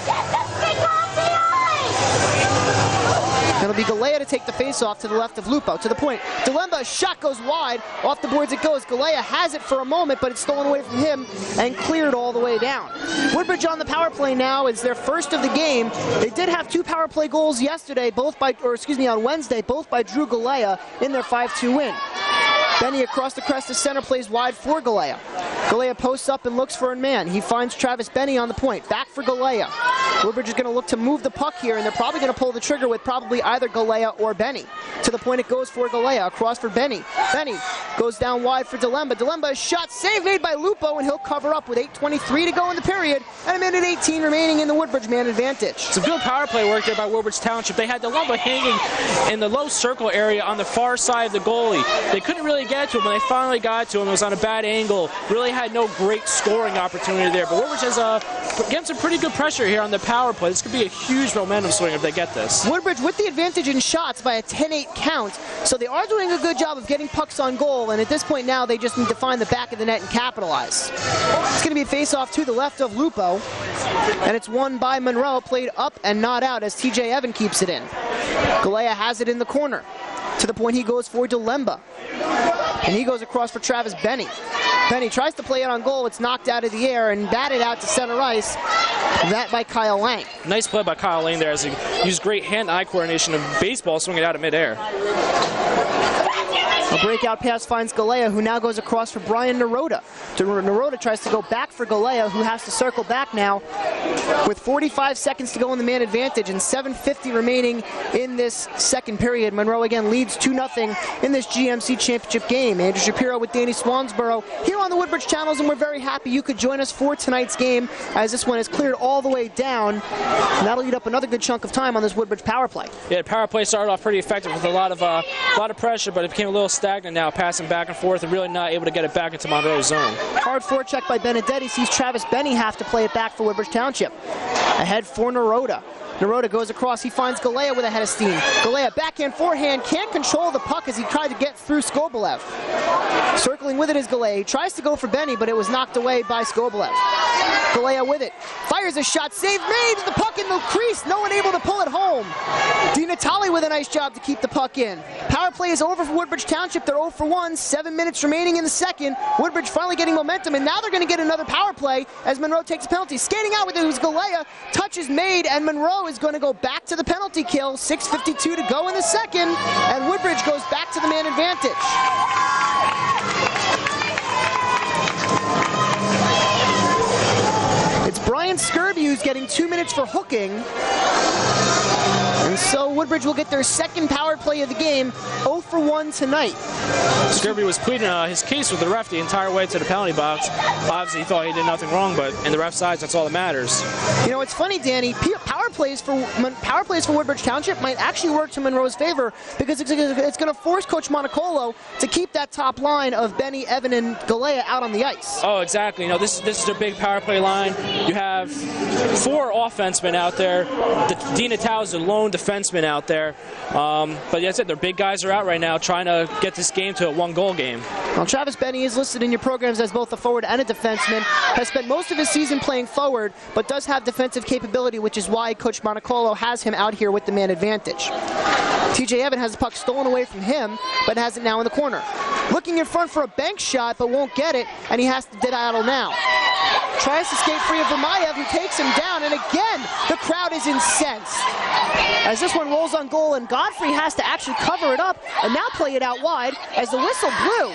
Speaker 1: It'll be Galea to take the face-off to the left of Lupo. To the point. Delemba, shot goes wide. Off the boards it goes. Galea has it for a moment, but it's stolen away from him and cleared all the way down. Woodbridge on the power play now is their first of the game. They did have 2 power play goals yesterday, on Wednesday, both by Drew Galea in their 5-2 win. Benny across the crest of center, plays wide for Galea. Galea posts up and looks for a man. He finds Travis Benny on the point. Back for Galea. Woodbridge is going to look to move the puck here, and they're probably going to pull the trigger with probably either Galea or Benny. To the point it goes for Galea. Across for Benny. Benny goes down wide for Delemba. Delemba, a shot, save made by Lupo, and he'll cover up with 8:23 to go in the period, and 1:18 remaining in the Woodbridge man advantage.
Speaker 2: Some good power play work there by Woodbridge Township. They had Delemba hanging in the low circle area on the far side of the goalie. They couldn't really get to him. When they finally got to him, it was on a bad angle. Really had no great scoring opportunity there. But Woodbridge has getting some pretty good pressure here on the power play. This could be a huge momentum swing if they get this.
Speaker 1: Woodbridge with the advantage in shots by a 10-8 count. So they are doing a good job of getting pucks on goal. And at this point now, they just need to find the back of the net and capitalize. It's going to be a face-off to the left of Lupo. And it's won by Monroe, played up and not out as TJ Evan keeps it in. Galea has it in the corner. To the point he goes for Delemba. And he goes across for Travis Benny. Benny tries to play it on goal. It's knocked out of the air and batted out to center ice. That by Kyle Lang.
Speaker 2: Nice play by Kyle Lang there as he used great hand-eye coordination of baseball, swinging it out of midair.
Speaker 1: A breakout pass finds Galea, who now goes across for Brian Naroda. Naroda tries to go back for Galea, who has to circle back now with 45 seconds to go in the man advantage and 7:50 remaining in this second period. Monroe again leads 2-0 in this GMC championship game. Andrew Shapiro with Danny Swansboro here on the Woodbridge channels, and we're very happy you could join us for tonight's game as this one is cleared all the way down. And that'll eat up another good chunk of time on this Woodbridge power play.
Speaker 2: Yeah, the power play started off pretty effective with a lot of pressure, but it became a little stagnant now, passing back and forth and really not able to get it back into Monroe's zone.
Speaker 1: Hard forecheck by Benedetti sees Travis Benny have to play it back for Woodbridge Township. Ahead for Naroda. Naroda goes across, he finds Galea with a head of steam. Galea backhand, forehand, can't control the puck as he tried to get through Skobelev. Circling with it is Galea. He tries to go for Benny, but it was knocked away by Skobelev. Galea with it, fires a shot, save made, the puck in the crease, no one able to pull it home. Di Natale with a nice job to keep the puck in. Power play is over for Woodbridge Township, they're 0 for 1, 7 minutes remaining in the second. Woodbridge finally getting momentum, and now they're going to get another power play as Monroe takes a penalty. Skating out with it was Galea, touch is made, and Monroe is going to go back to the penalty kill. 6:52 to go in the second, and Woodbridge goes back to the man advantage. It's Brian Skirby who's getting 2 minutes for hooking. And so Woodbridge will get their second power play of the game, 0 for 1 tonight.
Speaker 2: Skirby was pleading his case with the ref the entire way to the penalty box. Obviously he thought he did nothing wrong, but in the ref's eyes, that's all that matters.
Speaker 1: You know, it's funny, Danny, power plays for Woodbridge Township might actually work to Monroe's favor because it's going to force Coach Montecolo to keep that top line of Benny, Evan, and Galea out on the ice.
Speaker 2: Oh, exactly. You know, this is their big power play line. You have 4 offensemen out there. Di Natale is the lone defenseman out there. But that's it. Their big guys are out right now trying to get this game to a 1-goal game.
Speaker 1: Well, Travis Benny is listed in your programs as both a forward and a defenseman. Has spent most of his season playing forward, but does have defensive capability, which is why Coach Montecolo has him out here with the man advantage. TJ Evan has the puck stolen away from him, but has it now in the corner. Looking in front for a bank shot, but won't get it, and he has to diddle now. Tries to skate free of Vermayev, who takes him down, and again, the crowd is incensed. As this one rolls on goal, and Godfrey has to actually cover it up, and now play it out wide as the whistle blew.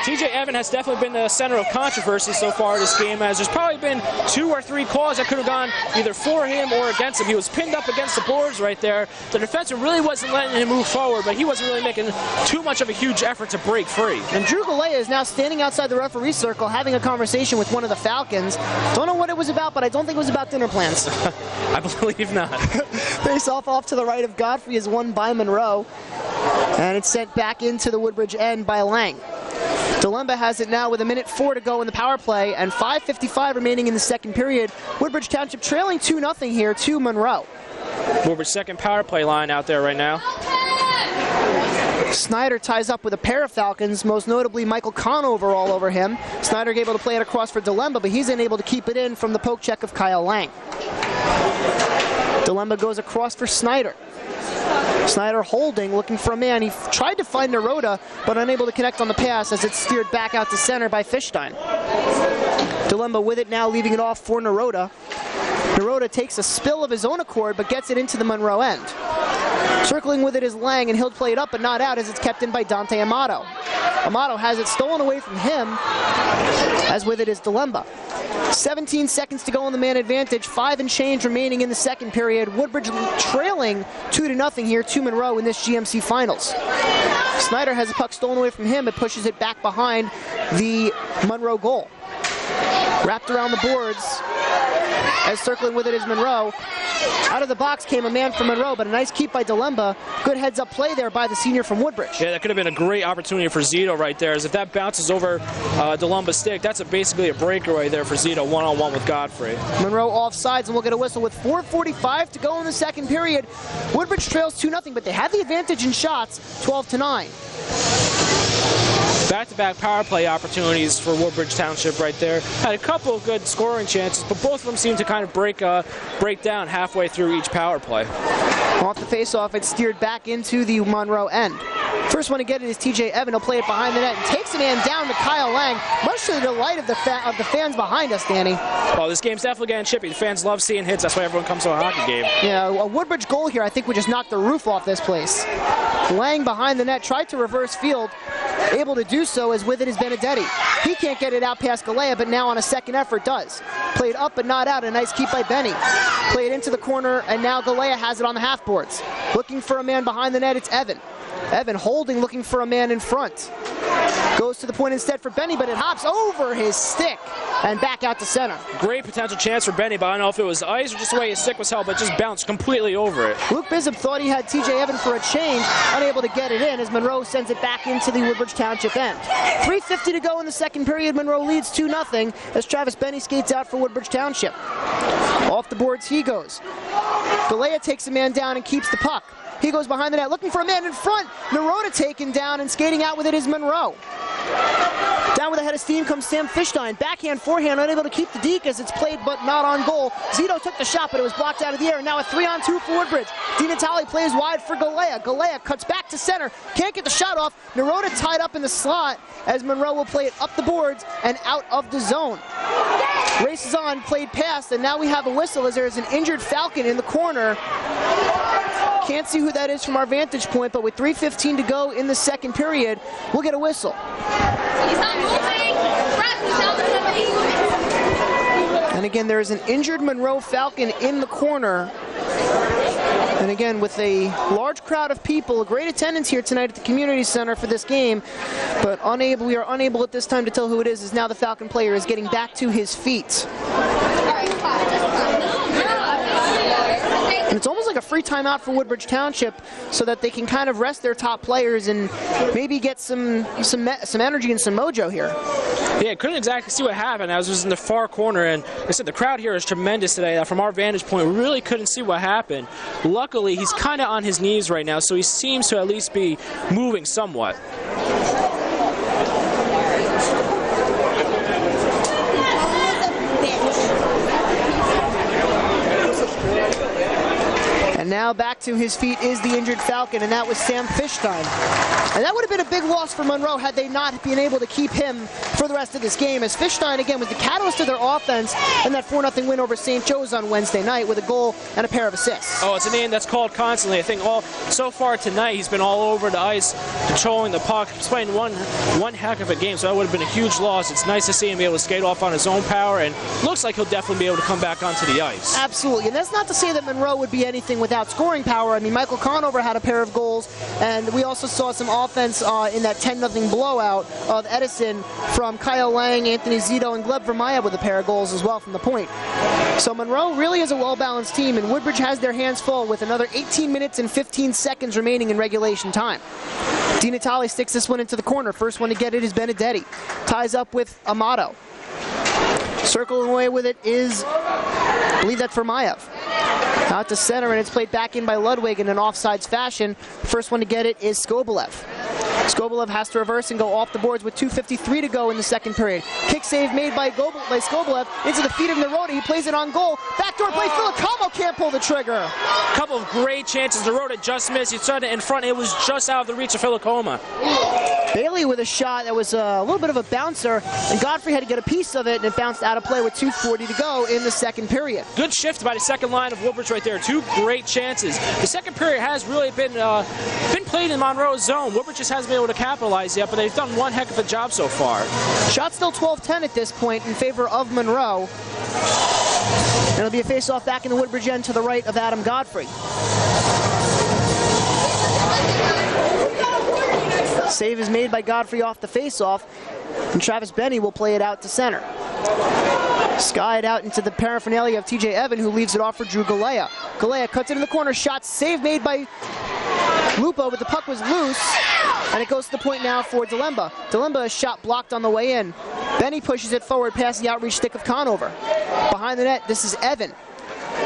Speaker 2: TJ Evan has definitely been the center of controversy so far this game, as there's probably been 2 or 3 calls that could have gone either for him or against him. He was pinned up against the boards right there. The defenseman really wasn't letting him move forward, but he wasn't really making too much of a huge effort to break free.
Speaker 1: And Drew Galea is now standing outside the referee circle having a conversation with one of the Falcons. Don't know what it was about, but I don't think it was about dinner plans.
Speaker 2: I believe not.
Speaker 1: Face off to the right of Godfrey is won by Monroe, and it's sent back into the Woodbridge end by Lang. Delemba has it now with 1:04 to go in the power play and 5:55 remaining in the second period. Woodbridge Township trailing 2-0 here to Monroe.
Speaker 2: Woodbridge second power play line out there right now.
Speaker 1: Snyder ties up with a pair of Falcons, most notably Michael Conover all over him. Snyder able to play it across for Delemba, but he's unable to keep it in from the poke check of Kyle Lang. Delemba goes across for Snyder. Snyder holding, looking for a man. He tried to find Naroda, but unable to connect on the pass as it's steered back out to center by Fishstein. Delemba with it now, leaving it off for Naroda. Naroda takes a spill of his own accord, but gets it into the Monroe end. Circling with it is Lang, and he'll play it up but not out as it's kept in by Dante Amato. Amato has it stolen away from him, as with it is Delemba. 17 seconds to go on the man advantage, 5 and change remaining in the second period. Woodbridge trailing 2-0 here to Monroe in this GMC Finals. Snyder has the puck stolen away from him, but pushes it back behind the Monroe goal. Wrapped around the boards, as circling with it is Monroe. Out of the box came a man from Monroe, but a nice keep by Delemba. Good heads-up play there by the senior from Woodbridge.
Speaker 2: Yeah, that could have been a great opportunity for Zito right there, as if that bounces over Delemba's stick, that's basically a breakaway there for Zito, one-on-one with Godfrey.
Speaker 1: Monroe offsides, and we'll get a whistle with 4:45 to go in the second period. Woodbridge trails 2-0, but they have the advantage in shots, 12-9.
Speaker 2: Back-to-back power play opportunities for Woodbridge Township right there. Had a couple of good scoring chances, but both of them seem to kind of break down halfway through each power play.
Speaker 1: Off the face-off, it's steered back into the Monroe end. First one to get it is TJ Evan. He'll play it behind the net and takes a man down to Kyle Lang, much to the delight of the fans behind us, Danny.
Speaker 2: Well, this game's definitely getting chippy. The fans love seeing hits. That's why everyone comes to a hockey game.
Speaker 1: Yeah, a Woodbridge goal here, I think, would just knock the roof off this place. Lang behind the net, tried to reverse field. Able to do so as with it is Benedetti. He can't get it out past Galea, but now on a second effort does. Played up but not out, a nice keep by Benny. Played into the corner, and now Galea has it on the half boards. Looking for a man behind the net, it's Evan. Evan holding, looking for a man in front. Goes to the point instead for Benny, but it hops over his stick and back out to center.
Speaker 2: Great potential chance for Benny, but I don't know if it was ice or just the way his stick was held, but just bounced completely over it.
Speaker 1: Luke Bishop thought he had TJ Evan for a change, unable to get it in as Monroe sends it back into the Woodbridge Township end. 3:50 to go in the second period. Monroe leads 2-0 as Travis Benny skates out for Woodbridge Township. Off the boards he goes. Galea takes a man down and keeps the puck. He goes behind the net looking for a man in front. Naroda taken down, and skating out with it is Monroe. Down with a head of steam comes Sam Fishstein. Backhand, forehand, unable to keep the deke as it's played but not on goal. Zito took the shot, but it was blocked out of the air. And now a 3-on-2 for Woodbridge. Di Natale plays wide for Galea. Galea cuts back to center. Can't get the shot off. Naroda tied up in the slot as Monroe will play it up the boards and out of the zone. Races on, played past, and now we have a whistle as there is an injured Falcon in the corner. Can't see who that is from our vantage point, but with 3:15 to go in the second period, we'll get a whistle. And again, there is an injured Monroe Falcon in the corner. And again, with a large crowd of people, a great attendance here tonight at the community center for this game, but we are unable at this time to tell who it is, as now the Falcon player is getting back to his feet. And it's almost like a free timeout for Woodbridge Township so that they can kind of rest their top players and maybe get some energy and some mojo here.
Speaker 2: Yeah, couldn't exactly see what happened. I was in the far corner, and like I said, the crowd here is tremendous today. From our vantage point, we really couldn't see what happened. Luckily, he's kind of on his knees right now, so he seems to at least be moving somewhat.
Speaker 1: And now back to his feet is the injured Falcon, and that was Sam Fishstein. And that would have been a big loss for Monroe had they not been able to keep him for the rest of this game, as Fishstein, again, was the catalyst of their offense in that 4-0 win over St. Joe's on Wednesday night with a goal and a pair of assists.
Speaker 2: Oh, it's a name that's called constantly. I think so far tonight he's been all over the ice, controlling the puck. He's playing one heck of a game, so that would have been a huge loss. It's nice to see him be able to skate off on his own power, and looks like he'll definitely be able to come back onto the ice.
Speaker 1: Absolutely, and that's not to say that Monroe would be anything without scoring power. I mean, Michael Conover had a pair of goals, and we also saw some offense in that 10-0 blowout of Edison from Kyle Lang, Anthony Zito, and Gleb Vermaya with a pair of goals as well from the point. So Monroe really is a well-balanced team, and Woodbridge has their hands full with another 18 minutes and 15 seconds remaining in regulation time. Di Natale sticks this one into the corner. First one to get it is Benedetti. Ties up with Amato. Circling away with it is, I believe that's Vermayev. Out to center, and it's played back in by Ludwig in an offsides fashion. First one to get it is Skobelev. Skobelev has to reverse and go off the boards with 2:53 to go in the second period. Kick save made by Skobelev into the feet of Naroda. He plays it on goal. Backdoor play. Filipamo can't pull the trigger.
Speaker 2: A couple of great chances. Naroda just missed. He started in front. It was just out of the reach of Filipamo.
Speaker 1: Bailey with a shot that was a little bit of a bouncer, and Godfrey had to get a piece of it, and it bounced out of play with 2:40 to go in the second period.
Speaker 2: Good shift by the second line of Woodbridge right there. Two great chances. The second period has really been played in Monroe's zone. Woodbridge just hasn't been able to capitalize yet, but they've done one heck of a job so far.
Speaker 1: Shot still 12-10 at this point in favor of Monroe. And it'll be a face-off back in the Woodbridge end to the right of Adam Godfrey. Save is made by Godfrey off the face-off, and Travis Benny will play it out to center. Skied out into the paraphernalia of TJ Evan, who leaves it off for Drew Galea. Galea cuts it in the corner, shot save made by Lupo, but the puck was loose, and it goes to the point now for Delemba. Delemba, a shot blocked on the way in. Benny pushes it forward past the outreach stick of Conover. Behind the net, this is Evan.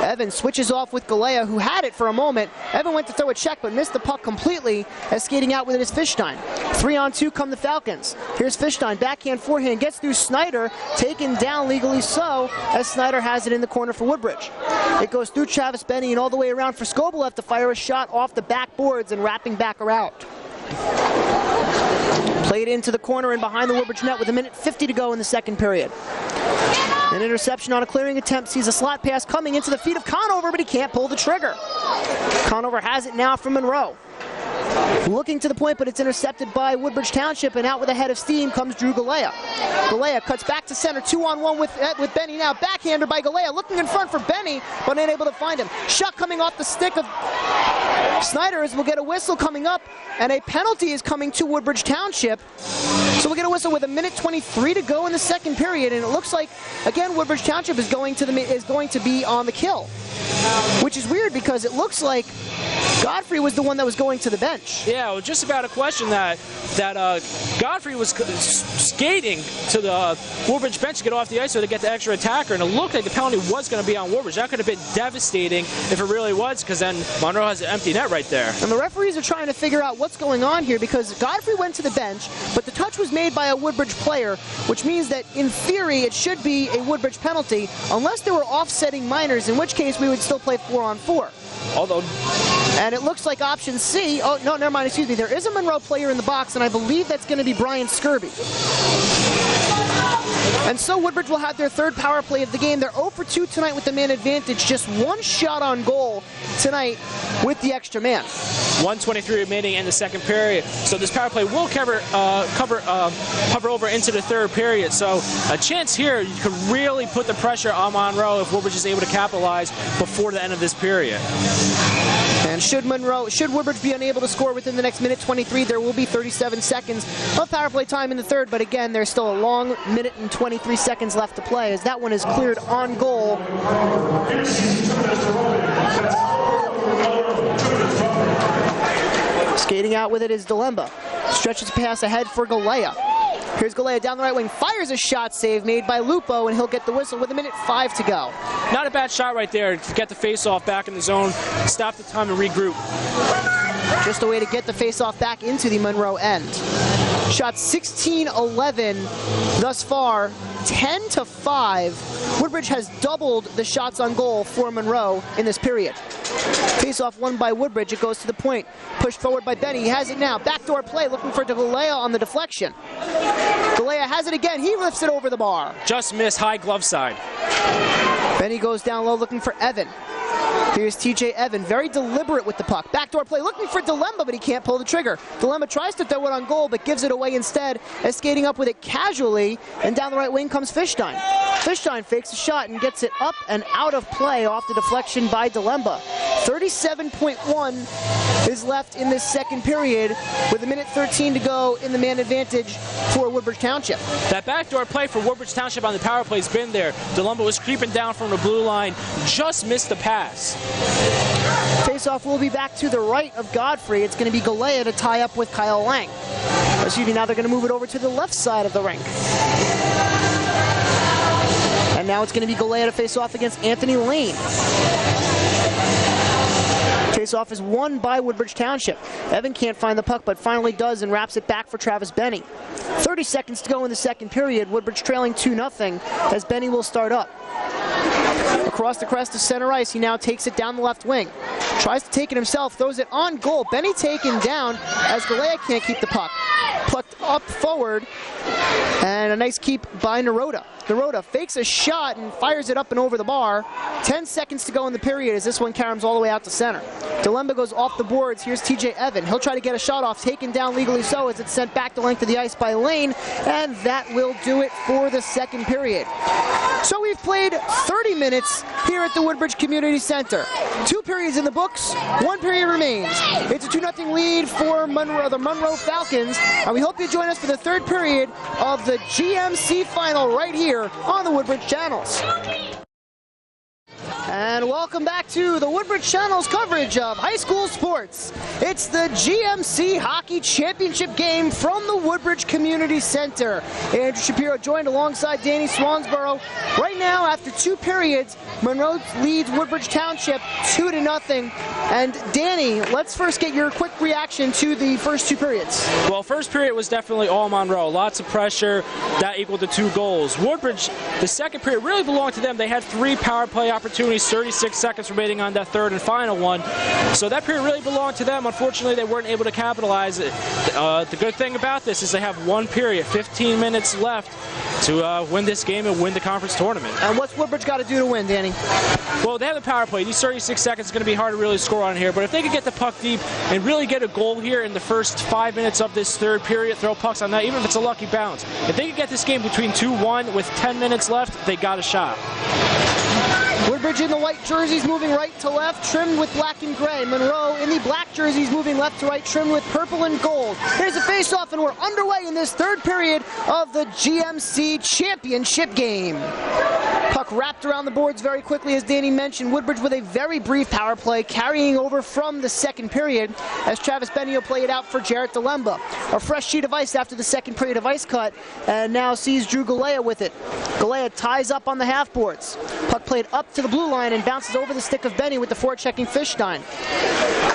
Speaker 1: Evan switches off with Galea, who had it for a moment. Evan went to throw a check, but missed the puck completely as skating out with it is Fishstein. 3-on-2 come the Falcons. Here's Fishstein, backhand, forehand, gets through Snyder, taken down legally so, as Snyder has it in the corner for Woodbridge. It goes through Travis Benny and all the way around for Skobelev to fire a shot off the backboards and wrapping back around. Played into the corner and behind the Woodbridge net with 1:50 to go in the second period. An interception on a clearing attempt sees a slot pass coming into the feet of Conover, but he can't pull the trigger. Conover has it now from Monroe. Looking to the point, but it's intercepted by Woodbridge Township, and out with a head of steam comes Drew Galea. Galea cuts back to center, 2-on-1 with Benny now. Backhander by Galea, looking in front for Benny, but unable to find him. Shot coming off the stick of Snyder as we'll get a whistle coming up, and a penalty is coming to Woodbridge Township. So we'll get a whistle with 1:23 to go in the second period, and it looks like, again, Woodbridge Township is going to be on the kill, which is weird because it looks like Godfrey was the one that was going to the bench.
Speaker 2: Yeah, it was just about a question that Godfrey was skating to the Woodbridge bench to get off the ice so to get the extra attacker, and it looked like the penalty was going to be on Woodbridge. That could have been devastating if it really was, because then Monroe has an empty net right there.
Speaker 1: And the referees are trying to figure out what's going on here, because Godfrey went to the bench, but the touch was made by a Woodbridge player, which means that in theory it should be a Woodbridge penalty, unless there were offsetting minors, in which case we would still play 4-on-4. And it looks like option C, oh no, never mind, excuse me, there is a Monroe player in the box, and I believe that's going to be Brian Skirby. And so Woodbridge will have their third power play of the game. They're 0 for 2 tonight with the man advantage, just one shot on goal tonight with the extra man.
Speaker 2: 1:23 remaining in the second period. So this power play will hover over into the third period. So a chance here, you could really put the pressure on Monroe if Woodbridge is able to capitalize before the end of this period.
Speaker 1: And should Woodbridge be unable to score within the next 1:23, there will be 37 seconds of power play time in the third, but again, there's still a long 1:23 seconds left to play as that one is cleared on goal. Skating out with it is Delemba. Stretches pass ahead for Galea. Here's Galea down the right wing, fires a shot save made by Lupo, and he'll get the whistle with 1:05 to go.
Speaker 2: Not a bad shot right there to get the face-off back in the zone, stop the time and regroup.
Speaker 1: Just a way to get the face-off back into the Monroe end. Shot 16-11 thus far, 10-5. Woodbridge has doubled the shots on goal for Monroe in this period. Face-off won by Woodbridge. It goes to the point. Pushed forward by Benny. He has it now. Backdoor play looking for Galea on the deflection. Galea has it again. He lifts it over the bar.
Speaker 2: Just missed high glove side.
Speaker 1: Benny goes down low looking for Evan. Here's TJ Evan, very deliberate with the puck. Backdoor play looking for Delemba, but he can't pull the trigger. Delemba tries to throw it on goal, but gives it away instead as skating up with it casually, and down the right wing comes Fishstein. Fishstein fakes a shot and gets it up and out of play off the deflection by Delemba. 37.1 is left in this second period with 1:13 to go in the man advantage for Woodbridge Township.
Speaker 2: That backdoor play for Woodbridge Township on the power play has been there. Delemba was creeping down from the blue line, just missed the pass.
Speaker 1: Face-off will be back to the right of Godfrey. It's going to be Galea to tie up with Kyle Lang. Excuse me, now they're going to move it over to the left side of the rink. And now it's going to be Galea to face off against Anthony Lane. Face-off is won by Woodbridge Township. Evan can't find the puck, but finally does and wraps it back for Travis Benny. 30 seconds to go in the second period. Woodbridge trailing 2-0 as Benny will start up. Across the crest of center ice, he now takes it down the left wing. Tries to take it himself, throws it on goal. Benny taken down as Galea can't keep the puck. Plucked up forward, and a nice keep by Naroda. Naroda fakes a shot and fires it up and over the bar. 10 seconds to go in the period as this one caroms all the way out to center. Delemba goes off the boards. Here's TJ Evan. He'll try to get a shot off, taken down legally so as it's sent back the length of the ice by Lane, and that will do it for the second period. So we've played 30 minutes here at the Woodbridge Community Center. 2 periods in the books, 1 period remains. It's a 2-0 lead for Monroe, the Monroe Falcons, and we hope you join us for the third period of the GMC final right here on the Woodbridge Channels. And welcome back to the Woodbridge Channel's coverage of high school sports. It's the GMC Hockey Championship game from the Woodbridge Community Center. Andrew Shapiro joined alongside Danny Swansboro. Right now, after 2 periods, Monroe leads Woodbridge Township 2-0. And Danny, let's first get your quick reaction to the first 2 periods.
Speaker 2: Well, first period was definitely all Monroe. Lots of pressure. That equaled to 2 goals. Woodbridge, the second period really belonged to them. They had 3 power play opportunities just 36 seconds remaining on that third and final one. So that period really belonged to them. Unfortunately, they weren't able to capitalize. The good thing about this is they have one period, 15 minutes left to win this game and win the conference tournament.
Speaker 1: And what's Woodbridge got to do to win, Danny?
Speaker 2: Well, they have the power play. These 36 seconds is going to be hard to really score on here, but if they could get the puck deep and really get a goal here in the first 5 minutes of this third period, throw pucks on that, even if it's a lucky bounce. If they could get this game between 2-1 with 10 minutes left, they got a shot.
Speaker 1: Woodbridge in the white jerseys moving right to left, trimmed with black and gray. Monroe in the black jerseys moving left to right, trimmed with purple and gold. Here's a face-off, and we're underway in this third period of the GMC championship game. Puck wrapped around the boards very quickly, as Danny mentioned. Woodbridge with a very brief power play, carrying over from the second period as Travis Benny will play it out for Jarrett DeLemba. A fresh sheet of ice after the second period of ice cut, and now sees Drew Galea with it. Galea ties up on the half boards. Puck played up to the blue line and bounces over the stick of Benny with the forechecking Fishstein.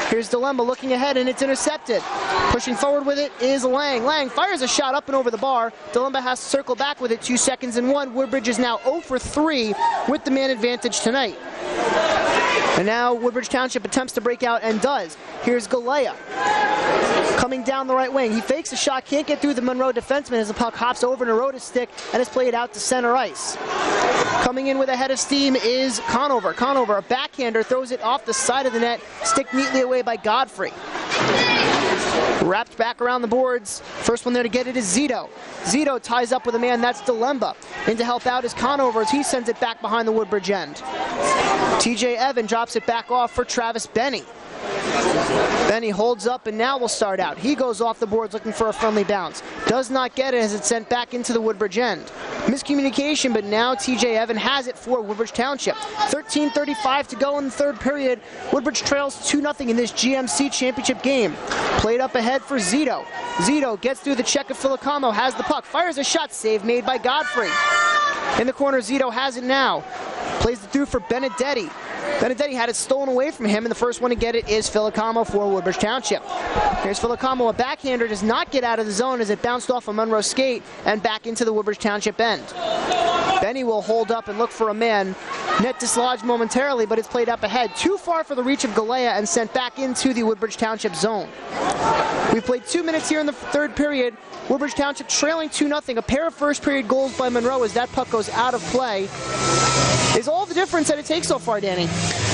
Speaker 1: Here's DeLemba looking ahead, and it's intercepted. Pushing forward with it is Lang. Lang fires a shot up and over the bar. DeLemba has to circle back with it, 2 seconds and 1. Woodbridge is now 0 for 3 with the man advantage tonight. And now Woodbridge Township attempts to break out and does. Here's Galea coming down the right wing. He fakes a shot, can't get through the Monroe defenseman as the puck hops over Naroda's stick and is played out to center ice. Coming in with a head of steam is Conover. Conover, a backhander, throws it off the side of the net, stick neatly away by Godfrey. Wrapped back around the boards. First one there to get it is Zito. Zito ties up with a man, that's DeLemba. In to help out is Conover as he sends it back behind the Woodbridge end. TJ Evan drops it back off for Travis Benny. Benny holds up and now will start out. He goes off the boards looking for a friendly bounce. Does not get it as it's sent back into the Woodbridge end. Miscommunication, but now TJ Evan has it for Woodbridge Township. 13:35 to go in the third period. Woodbridge trails 2-0 in this GMC championship game. Played up ahead for Zito. Zito gets through the check of Filicamo, has the puck, fires a shot, save made by Godfrey. In the corner, Zito has it now. Plays it through for Benedetti. Benedetti had it stolen away from him, and the first one to get it is Filicamo for Woodbridge Township. Here's Filicamo, a backhander, does not get out of the zone as it bounced off a Monroe skate and back into the Woodbridge Township end. Benny will hold up and look for a man. Net dislodged momentarily, but it's played up ahead. Too far for the reach of Galea and sent back into the Woodbridge Township zone. We've played 2 minutes here in the third period. Woodbridge Township trailing 2-0. A pair of first period goals by Monroe as that puck goes out of play. Is all the difference that it takes so far, Danny.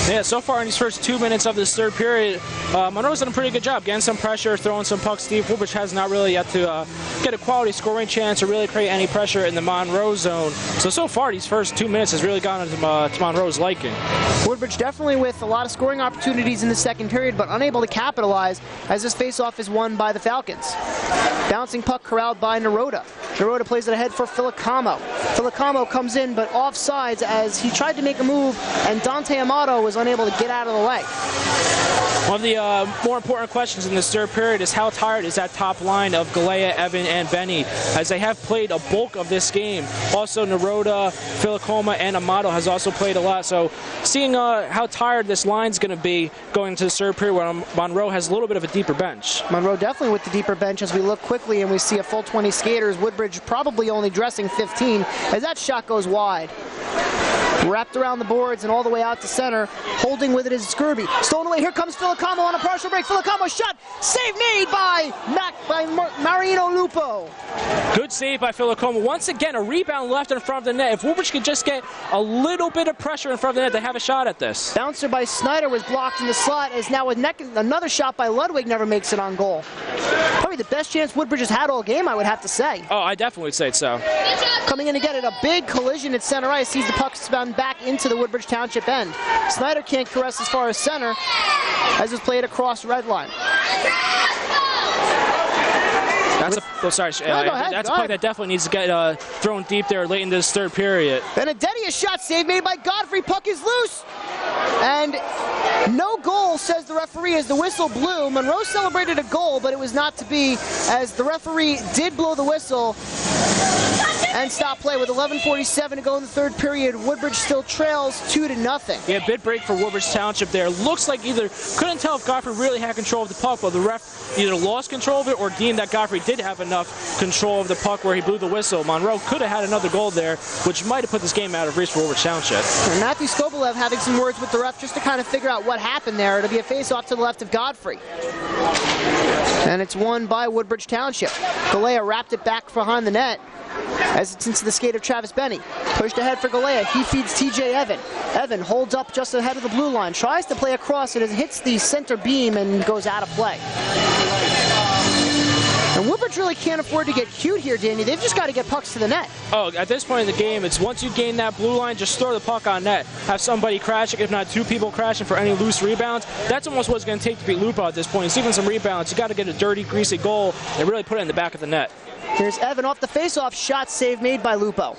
Speaker 2: Yeah, so far in these first 2 minutes of this third period, Monroe's done a pretty good job getting some pressure, throwing some pucks deep. Woodbridge has not really yet to get a quality scoring chance or really create any pressure in the Monroe zone. So far, these first 2 minutes has really gone to Monroe's liking. Woodbridge
Speaker 1: definitely with a lot of scoring opportunities in the second period, but unable to capitalize as this faceoff is won by the Falcons. Bouncing puck corralled by Naroda. Naroda plays it ahead for Filicamo. Filicamo comes in, but offsides as he tried to make a move, and Dante Amato was unable to get out of the way.
Speaker 2: One of the more important questions in this third period is how tired is that top line of Galea, Evan, and Benny, as they have played a bulk of this game. Also, Naroda, Filicamo, and Amato has also played a lot. So seeing how tired this line's going to be going into the third period where Monroe has a little bit of a deeper bench.
Speaker 1: Monroe definitely with the deeper bench as we look quickly and we see a full 20 skaters. Woodbridge probably only dressing 15 as that shot goes wide. Wrapped around the boards and all the way out to center. Holding with it is Skirby. Stolen away. Here comes Filicamo on a partial break. Filicamo shot. Save made by Marino Lupo.
Speaker 2: Good save by Filicamo. Once again, a rebound left in front of the net. If Woodbridge could just get a little bit of pressure in front of the net, they have a shot at this.
Speaker 1: Bouncer by Snyder was blocked in the slot as now another shot by Ludwig never makes it on goal. Probably the best chance Woodbridge has had all game, I would have to say.
Speaker 2: Oh, I definitely would say so.
Speaker 1: Coming in to get it, a big collision at center ice. Sees the puck spun back into the Woodbridge Township end. Snyder can't caress as far as center as it's played across red line.
Speaker 2: That's a puck that definitely needs to get thrown deep there late in this third period.
Speaker 1: Benedetti, a shot save made by Godfrey. Puck is loose. And no goal, says the referee, as the whistle blew. Monroe celebrated a goal, but it was not to be as the referee did blow the whistle. And stop play with 11:47 to go in the third period. Woodbridge still trails 2-0.
Speaker 2: Yeah, bid break for Woodbridge Township there. Looks like either couldn't tell if Godfrey really had control of the puck, but the ref either lost control of it or deemed that Godfrey did have enough control of the puck where he blew the whistle. Monroe could have had another goal there, which might have put this game out of reach for Woodbridge Township.
Speaker 1: And Matthew Skobelev having some words with the ref just to kind of figure out what happened there. It'll be a face-off to the left of Godfrey. And it's won by Woodbridge Township. Galea wrapped it back behind the net as it's into the skate of Travis Benny. Pushed ahead for Galea. He feeds TJ Evan. Evan holds up just ahead of the blue line. Tries to play across it as it hits the center beam and goes out of play. And Woodbridge really can't afford to get cute here, Danny. They've just got to get pucks to the net.
Speaker 2: Oh, at this point in the game, it's once you gain that blue line, just throw the puck on net. Have somebody crashing, if not two people crashing for any loose rebounds. That's almost what it's going to take to beat Lupo at this point. It's even some rebounds. You got to get a dirty, greasy goal and really put it in the back of the net.
Speaker 1: Here's Evan off the face-off shot, save made by Lupo.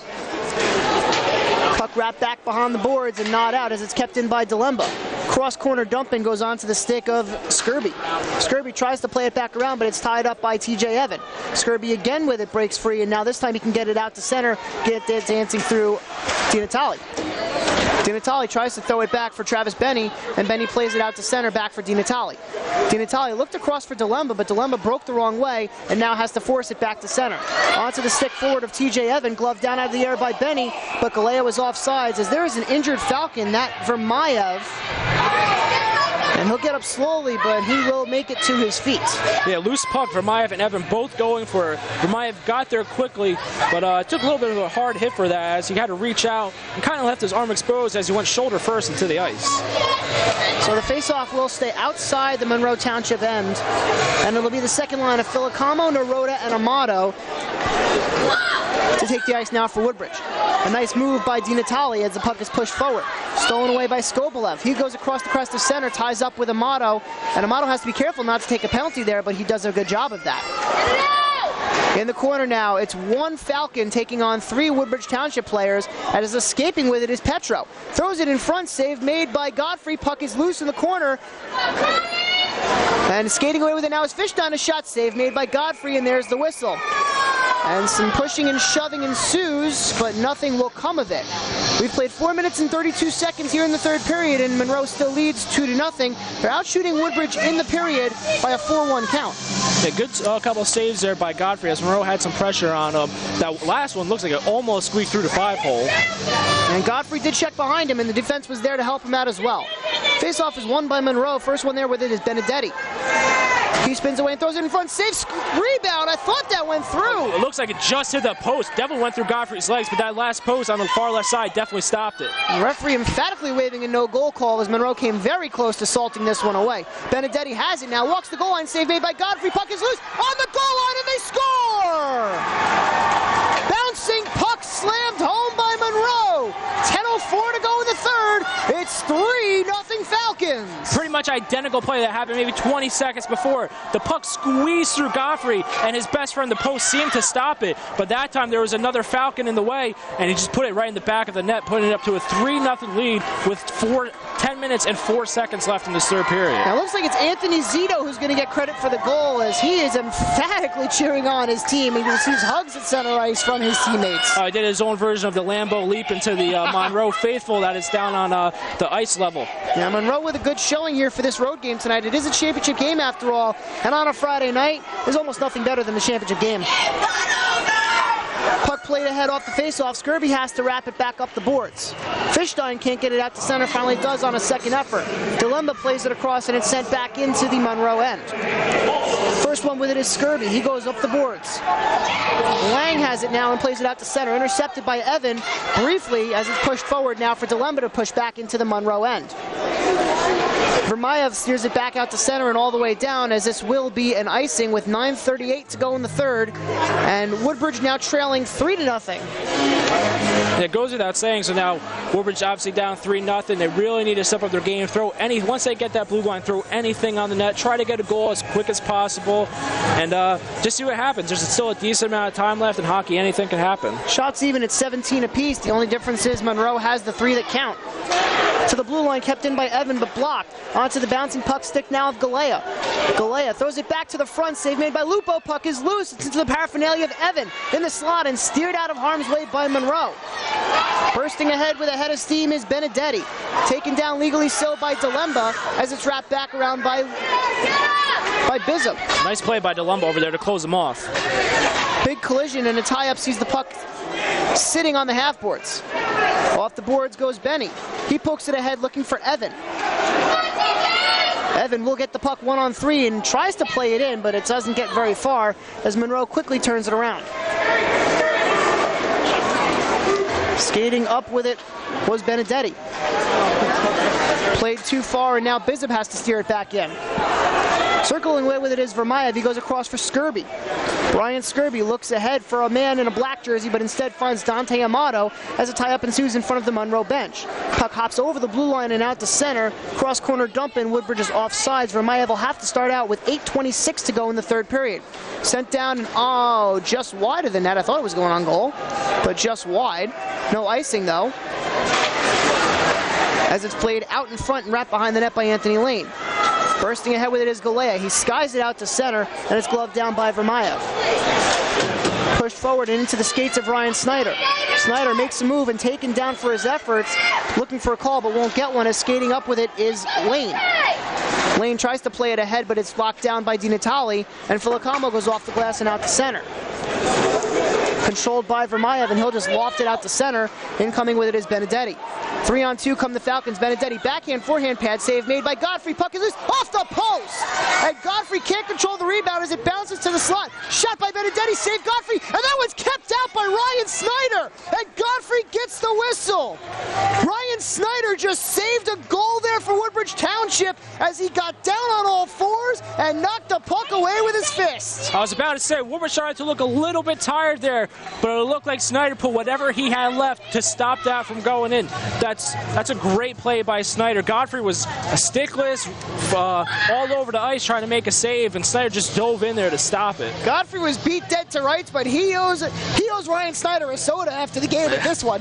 Speaker 1: Puck wrapped back behind the boards and not out as it's kept in by Delemba. Cross-corner dumping goes onto the stick of Skirby. Skirby tries to play it back around, but it's tied up by TJ Evan. Skirby again with it, breaks free, and now this time he can get it out to center, get it dancing through DiNatale. DiNatale tries to throw it back for Travis Benny, and Benny plays it out to center back for DiNatale. DiNatale looked across for Delemba, but Delemba broke the wrong way and now has to force it back to center. Onto the stick forward of TJ Evan, gloved down out of the air by Benny, but Galea was offsides as there is an injured Falcon, that Vermayev. And he'll get up slowly, but he will make it to his feet.
Speaker 2: Yeah, loose puck, Vermayev and Evan both going for it. Vermayev got there quickly, but took a little bit of a hard hit for that as he had to reach out and kind of left his arm exposed as he went shoulder first into the ice.
Speaker 1: So the face-off will stay outside the Monroe Township end, and it'll be the second line of Filicamo, Naroda, and Amato to take the ice now for Woodbridge. A nice move by DiNatale as the puck is pushed forward. Stolen away by Skobelev. He goes across the crest of center, ties up with Amato, and Amato has to be careful not to take a penalty there, but he does a good job of that. In the corner now, it's one Falcon taking on three Woodbridge Township players, and is escaping with it is Petro. Throws it in front, save made by Godfrey. Puck is loose in the corner. And skating away with it now is Fishdown. A shot save made by Godfrey, and there's the whistle. And some pushing and shoving ensues, but nothing will come of it. We've played 4 minutes and 32 seconds here in the third period, and Monroe still leads 2-0. They're out shooting Woodbridge in the period by a 4-1 count.
Speaker 2: Yeah, good couple of saves there by Godfrey as Monroe had some pressure on him. That last one looks like it almost squeaked through the 5-hole.
Speaker 1: And Godfrey did check behind him, and the defense was there to help him out as well. Face-off is won by Monroe. First one there with it is Benedetti. He spins away and throws it in front. Safe rebound. I thought that went through.
Speaker 2: It looks like it just hit the post. Definitely went through Godfrey's legs, but that last post on the far left side definitely stopped it.
Speaker 1: The referee emphatically waving a no-goal call as Monroe came very close to salting this one away. Benedetti has it now. Walks the goal line. Save made by Godfrey. Puck is loose on the goal line, and they score! Bouncing puck slammed home by Monroe. 10:04 to go in the third. It's 3-0 Falcons.
Speaker 2: Pretty much identical play that happened maybe 20 seconds before. The puck squeezed through Godfrey, and his best friend, the post, seemed to stop it. But that time there was another Falcon in the way, and he just put it right in the back of the net, putting it up to a 3-0 lead with 10 minutes and 4 seconds left in this third period.
Speaker 1: Now it looks like it's Anthony Zito who's going to get credit for the goal as he is emphatically cheering on his team. He receives hugs at center ice from his teammates.
Speaker 2: He did his own version of the Lambeau leap into the Monroe faithful that is down on the ice level.
Speaker 1: Yeah, Monroe with a good showing here for this road game tonight. It is a championship game after all, and on a Friday night, there's almost nothing better than the championship game. Puck played ahead off the faceoff. Skirby has to wrap it back up the boards. Fishstein can't get it out to center, finally does on a second effort. Delemba plays it across and it's sent back into the Monroe end. First one with it is Skirby. He goes up the boards. Lang has it now and plays it out to center. Intercepted by Evan briefly as it's pushed forward now for Delemba to push back into the Monroe end. Vermayev steers it back out to center and all the way down as this will be an icing with 9:38 to go in the third. And Woodbridge now trailing 3-0.
Speaker 2: It goes without saying, so now Woodbridge obviously down 3-0. They really need to step up their game. Once they get that blue line, throw anything on the net. Try to get a goal as quick as possible, and just see what happens. There's still a decent amount of time left in hockey. Anything can happen.
Speaker 1: Shots even at 17 apiece. The only difference is Monroe has the 3 that count. To the blue line, kept in by Evan, but blocked. Onto the bouncing puck stick now of Galea. Galea throws it back to the front. Save made by Lupo. Puck is loose. It's into the paraphernalia of Evan in the slot and steered out of harm's way by Monroe. Bursting ahead with a head of steam is Benedetti. Taken down legally so by Delemba as it's wrapped back around by Bizzum.
Speaker 2: Nice play by Delemba over there to close him off.
Speaker 1: Big collision and a tie-up sees the puck sitting on the half boards. Off the boards goes Benny. He pokes it ahead looking for Evan. Evan will get the puck 1-on-3 and tries to play it in, but it doesn't get very far as Monroe quickly turns it around. Skating up with it was Benedetti. Played too far, and now Bizzum has to steer it back in. Circling away with it is Vermayev. He goes across for Skirby. Brian Skirby looks ahead for a man in a black jersey, but instead finds Dante Amato as a tie-up ensues in front of the Monroe bench. Puck hops over the blue line and out to center. Cross-corner dump in. Woodbridge is offsides. Vermayev will have to start out with 8:26 to go in the third period. Sent down, just wide of the net. I thought it was going on goal, but just wide. No icing, though, as it's played out in front and wrapped behind the net by Anthony Lane. Bursting ahead with it is Galea. He skies it out to center, and it's gloved down by Vermayev. Pushed forward and into the skates of Ryan Snyder. Snyder makes a move and taken down for his efforts, looking for a call but won't get one, as skating up with it is Lane. Lane tries to play it ahead, but it's locked down by Di Natale, and Filicamo goes off the glass and out to center. Controlled by Vermayev, and he'll just loft it out to center. Incoming with it is Benedetti. 3-on-2 come the Falcons. Benedetti backhand, forehand pad save made by Godfrey. Puck is loose off the post, and Godfrey can't control the rebound as it bounces to the slot. Shot by Benedetti, save Godfrey, and that one's kept out by Ryan Snyder, and Godfrey gets the whistle. Ryan Snyder just saved a goal there for Woodbridge Township as he got down on all fours and knocked the puck away with his fist.
Speaker 2: I was about to say, Woodbridge started to look a little bit tired there, but it looked like Snyder put whatever he had left to stop that from going in. That's a great play by Snyder. Godfrey was stickless, all over the ice trying to make a save, and Snyder just dove in there to stop it.
Speaker 1: Godfrey was beat dead to rights, but he owes Ryan Snyder a soda after the game with this one.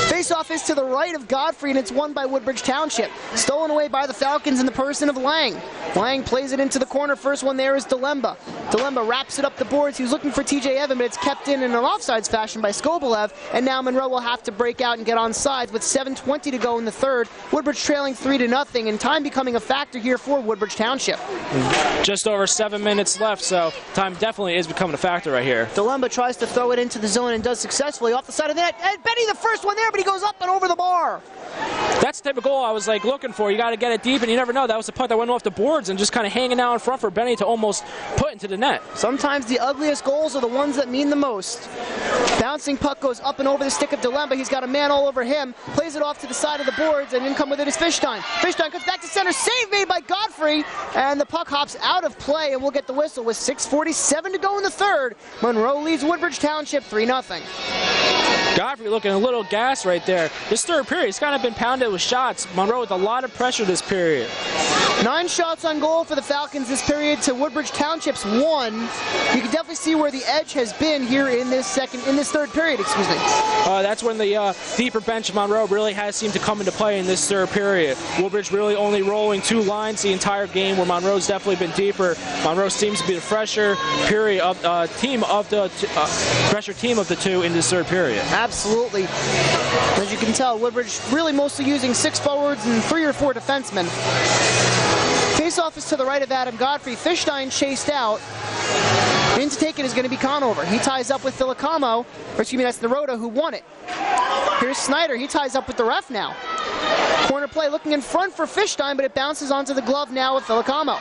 Speaker 1: Face-off is to the right of Godfrey, and it's won by Woodbridge Township. Stolen away by the Falcons in the person of Lang. Lang plays it into the corner. First one there is Delemba. Delemba wraps it up the boards. He was looking for TJ Evan, but it's kept in an offsides fashion by Skobelev, and now Monroe will have to break out and get on sides with 7:20 to go in the third. Woodbridge trailing 3-0, and time becoming a factor here for Woodbridge Township.
Speaker 2: Just over 7 minutes left, so time definitely is becoming a factor right here.
Speaker 1: Delemba tries to throw it into the zone and does successfully off the side of the net. And Benny, the first one there, but he goes up and over the bar.
Speaker 2: That's the type of goal I was looking for. You got to get it deep, and you never know. That was the puck that went off the boards and just kind of hanging out in front for Benny to almost put into the net.
Speaker 1: Sometimes the ugliest goals are the ones that mean the most. Bouncing puck goes up and over the stick of Delemba. He's got a man all over him. Plays it off to the side of the boards, and in come with it is Fishstein. Fishstein comes back to center. Save made by Godfrey, and the puck hops out of play, and we'll get the whistle with 6:47 to go in the third. Monroe leads Woodbridge Township 3-0.
Speaker 2: Godfrey looking a little gas right there. This third period, he's kind of been pounded with shots. Monroe with a lot of pressure this period.
Speaker 1: 9 shots on goal for the Falcons this period to Woodbridge Township's 1. You can definitely see where the edge has been here in this third period, excuse me.
Speaker 2: That's when the deeper bench of Monroe really has seemed to come into play in this third period. Woodbridge really only rolling 2 lines the entire game, where Monroe's definitely been deeper. Monroe seems to be the fresher period of team of the two in this third period.
Speaker 1: Absolutely. As you can tell, Woodbridge really mostly using 6 forwards and 3 or 4 defensemen. Face-off is to the right of Adam Godfrey. Fishstein chased out. In to take it is going to be Conover. He ties up with Filicamo, or excuse me, that's Naroda who won it. Here's Snyder. He ties up with the ref now. Corner play looking in front for Fishstein, but it bounces onto the glove now with Filicamo.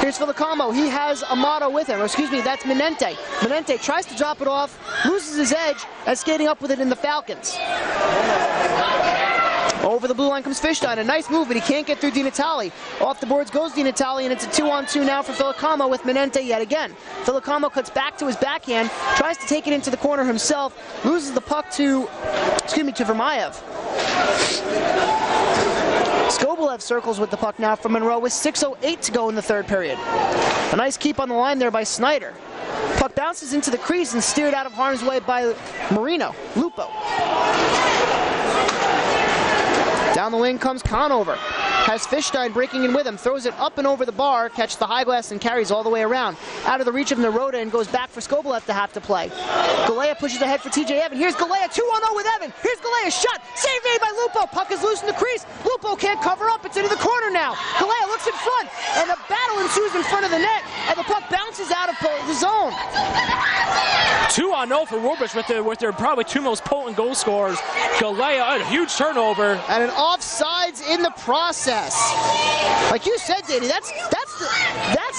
Speaker 1: Here's Filicamo. He has Amato with him. Or excuse me, that's Minente. Minente tries to drop it off, loses his edge, as skating up with it in the Falcons. Over the blue line comes Fishstein. A nice move, but he can't get through Di Natale. Off the boards goes Di Natale, and it's a 2-on-2 now for Filicamo with Menente yet again. Filicamo cuts back to his backhand, tries to take it into the corner himself, loses the puck to Vermayev. Skobelev circles with the puck now from Monroe with 6:08 to go in the third period. A nice keep on the line there by Snyder. Puck bounces into the crease and steered out of harm's way by Lupo. Down the wing comes Conover. Has Fishstein breaking in with him, throws it up and over the bar, catches the high glass and carries all the way around. Out of the reach of Naroda and goes back for Skobelev to have to play. Galea pushes ahead for TJ Evan. Here's Galea, 2-on-0 with Evan. Here's Galea's shot, save made by Lupo. Puck is loose in the crease. Lupo can't cover up, it's into the corner now. Galea looks in front, and a battle ensues in front of the net, and the puck bounces out of the zone.
Speaker 2: 2-on-0 for Woodbridge with their probably two most potent goal scorers. Galea, a huge turnover.
Speaker 1: And an offsides in the process. Like you said, Danny, that's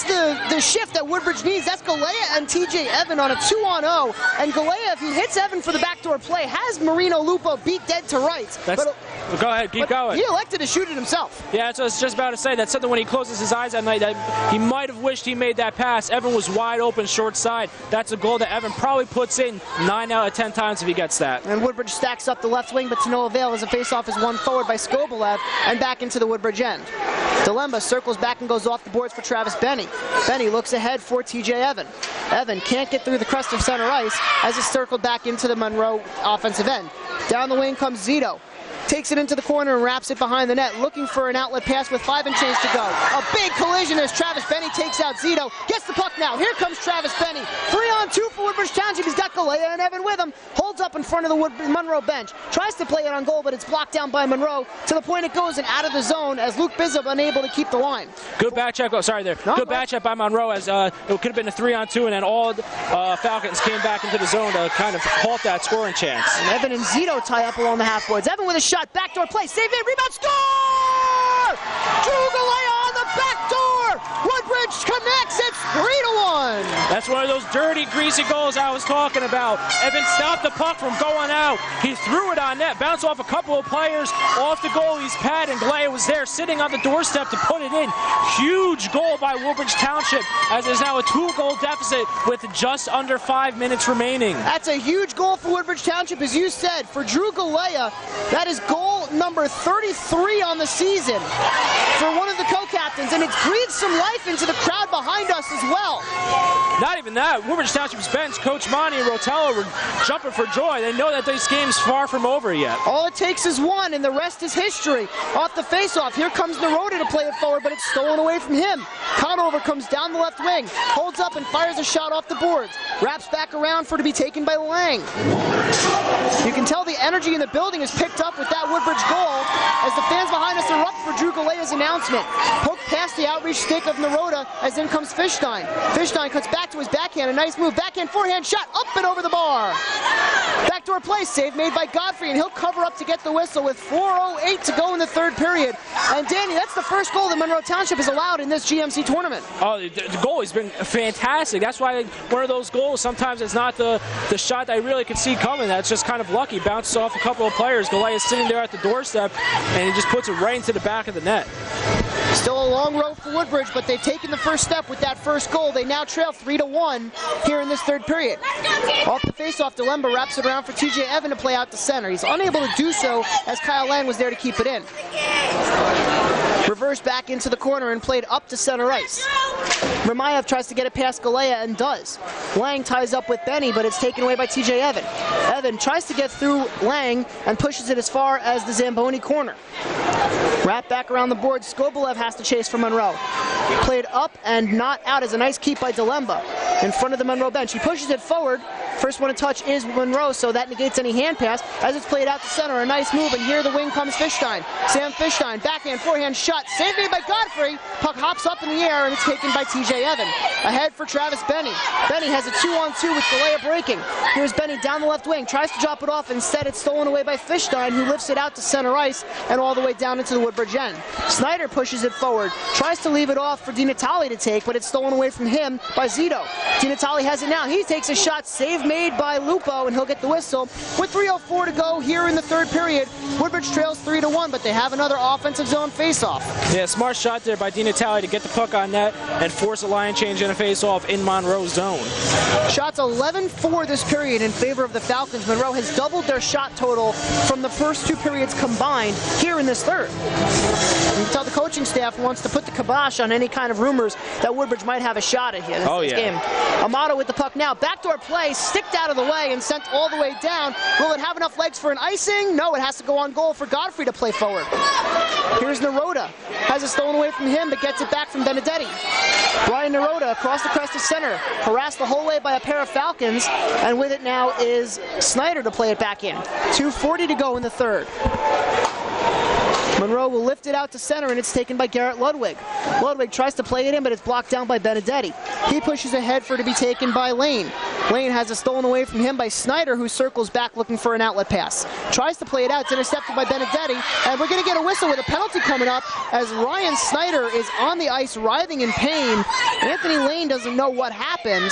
Speaker 1: the shift that Woodbridge needs. That's Galea and TJ Evan on a 2-on-0. And Galea, if he hits Evan for the backdoor play, has Marino Lupo beat dead to rights.
Speaker 2: Go ahead, keep going.
Speaker 1: He elected to shoot it himself.
Speaker 2: Yeah, that's what I was just about to say. That's something when he closes his eyes that night that he might have wished he made that pass. Evan was wide open, short side. That's a goal that Evan probably puts in 9 out of 10 times if he gets that.
Speaker 1: And Woodbridge stacks up the left wing, but to no avail as a faceoff is won forward by Skobelev and back into the Woodbridge end. Delemba circles back and goes off the boards for Travis Benny. Benny looks ahead for TJ Evan. Evan can't get through the crest of center ice as it's circled back into the Monroe offensive end. Down the wing comes Zito. Takes it into the corner and wraps it behind the net, looking for an outlet pass with 5 and change to go. A big collision as Travis Benny takes out Zito. Gets the puck now. Here comes Travis Benny. 3-on-2 for Woodbridge Township. He's got Galea and Evan with him. Holds up in front of the Monroe bench. Tries to play it on goal, but it's blocked down by Monroe to the point it goes and out of the zone as Luke Bizzub unable to keep the line.
Speaker 2: Good back check. Oh, sorry there. Good back check by Monroe as it could have been a 3-on-2, and then all Falcons came back into the zone to kind of halt that scoring chance.
Speaker 1: And Evan and Zito tie up along the half boards. Evan with a shot. Backdoor play. Save it. Rebound. Score! Drew Galea on the back door. Woodbridge connects. It's 3-1.
Speaker 2: That's one of those dirty, greasy goals I was talking about. Evan stopped the puck from going out. He threw it on net, bounced off a couple of players, off the goalie's pad, and Galea was there sitting on the doorstep to put it in. Huge goal by Woodbridge Township, as there's now a 2-goal deficit with just under 5 minutes remaining.
Speaker 1: That's a huge goal for Woodbridge Township, as you said. For Drew Galea, that is goal number 33 on the season for one of the co-captains, and it breathes some life into the crowd behind us as well.
Speaker 2: Not even that. Woodbridge Township's bench, Coach Monty and Rotella were jumping for joy. They know that this game's far from over yet.
Speaker 1: All it takes is one, and the rest is history. Off the faceoff, here comes Naroda to play it forward, but it's stolen away from him. Conover comes down the left wing, holds up and fires a shot off the boards. Wraps back around for it to be taken by Lang. You can tell the energy in the building is picked up with that Woodbridge goal as the fans behind us are up for Drew Galea's announcement. Poked past the outreach stick of Naroda as in comes Fishstein. Fishstein cuts back to his backhand. A nice move. Backhand forehand shot up and over the bar. Backdoor play. Save made by Godfrey, and he'll cover up to get the whistle with 4:08 to go in the third period. And Danny, that's the first goal that Monroe Township has allowed in this GMC tournament.
Speaker 2: Oh, the goal has been fantastic. That's why one of those goals, sometimes it's not the shot that I really could see coming. That's just kind of lucky. Bounces off a couple of players. Galea is sitting there at the doorstep, and he just puts it right into the back of the net.
Speaker 1: Still a long road for Woodbridge, but they've taken the first step with that first goal. They now trail 3-1 here in this third period. Off the faceoff, Delemba wraps it around for TJ Evan to play out to center. He's unable to do so as Kyle Lang was there to keep it in. Reversed back into the corner and played up to center ice. Ramayev tries to get it past Galea and does. Lang ties up with Benny, but it's taken away by TJ Evan. Evan tries to get through Lang and pushes it as far as the Zamboni corner. Wrapped back around the board, Skobelev has to chase for Monroe. Played up and not out as a nice keep by Delemba in front of the Monroe bench. He pushes it forward. First one to touch is Monroe, so that negates any hand pass as it's played out to center. A nice move, and here the wing comes Fishstein. Sam Fishstein, backhand, forehand shot, saved made by Godfrey. Puck hops up in the air, and it's taken by TJ Evan. Ahead for Travis Benny. Benny has a 2-on-2 with Galea breaking. Here's Benny down the left wing, tries to drop it off. Instead, it's stolen away by Fishstein, who lifts it out to center ice and all the way down into the Woodbridge end. Snyder pushes it forward, tries to leave it off for Di Natale to take, but it's stolen away from him by Zito. Di Natale has it now. He takes a shot, saved made by Lupo, and he'll get the whistle. With 3:04 to go here in the third period, Woodbridge trails 3-1, but they have another offensive zone faceoff.
Speaker 2: Yeah, smart shot there by Di Natale to get the puck on net and force a line change and a faceoff in Monroe's zone.
Speaker 1: Shots 11-4 this period in favor of the Falcons. Monroe has doubled their shot total from the first two periods combined here in this third. You can tell the coaching staff wants to put the kibosh on any kind of rumors that Woodbridge might have a shot at here this game. Amato with the puck now. Backdoor play, sticked out of the way and sent all the way down. Will it have enough legs for an icing? No, it has to go on goal for Godfrey to play forward. Here's Naroda. Has it stolen away from him, but gets it back from Benedetti. Brian Naroda across the crest of center. Harassed the whole way by a pair of Falcons, and with it now is Snyder to play it back in. 2:40 to go in the third. Monroe will lift it out to center, and it's taken by Garrett Ludwig. Ludwig tries to play it in, but it's blocked down by Benedetti. He pushes ahead for it to be taken by Lane. Lane has it stolen away from him by Snyder, who circles back looking for an outlet pass. Tries to play it out. It's intercepted by Benedetti, and we're going to get a whistle with a penalty coming up as Ryan Snyder is on the ice writhing in pain. Anthony Lane doesn't know what happened.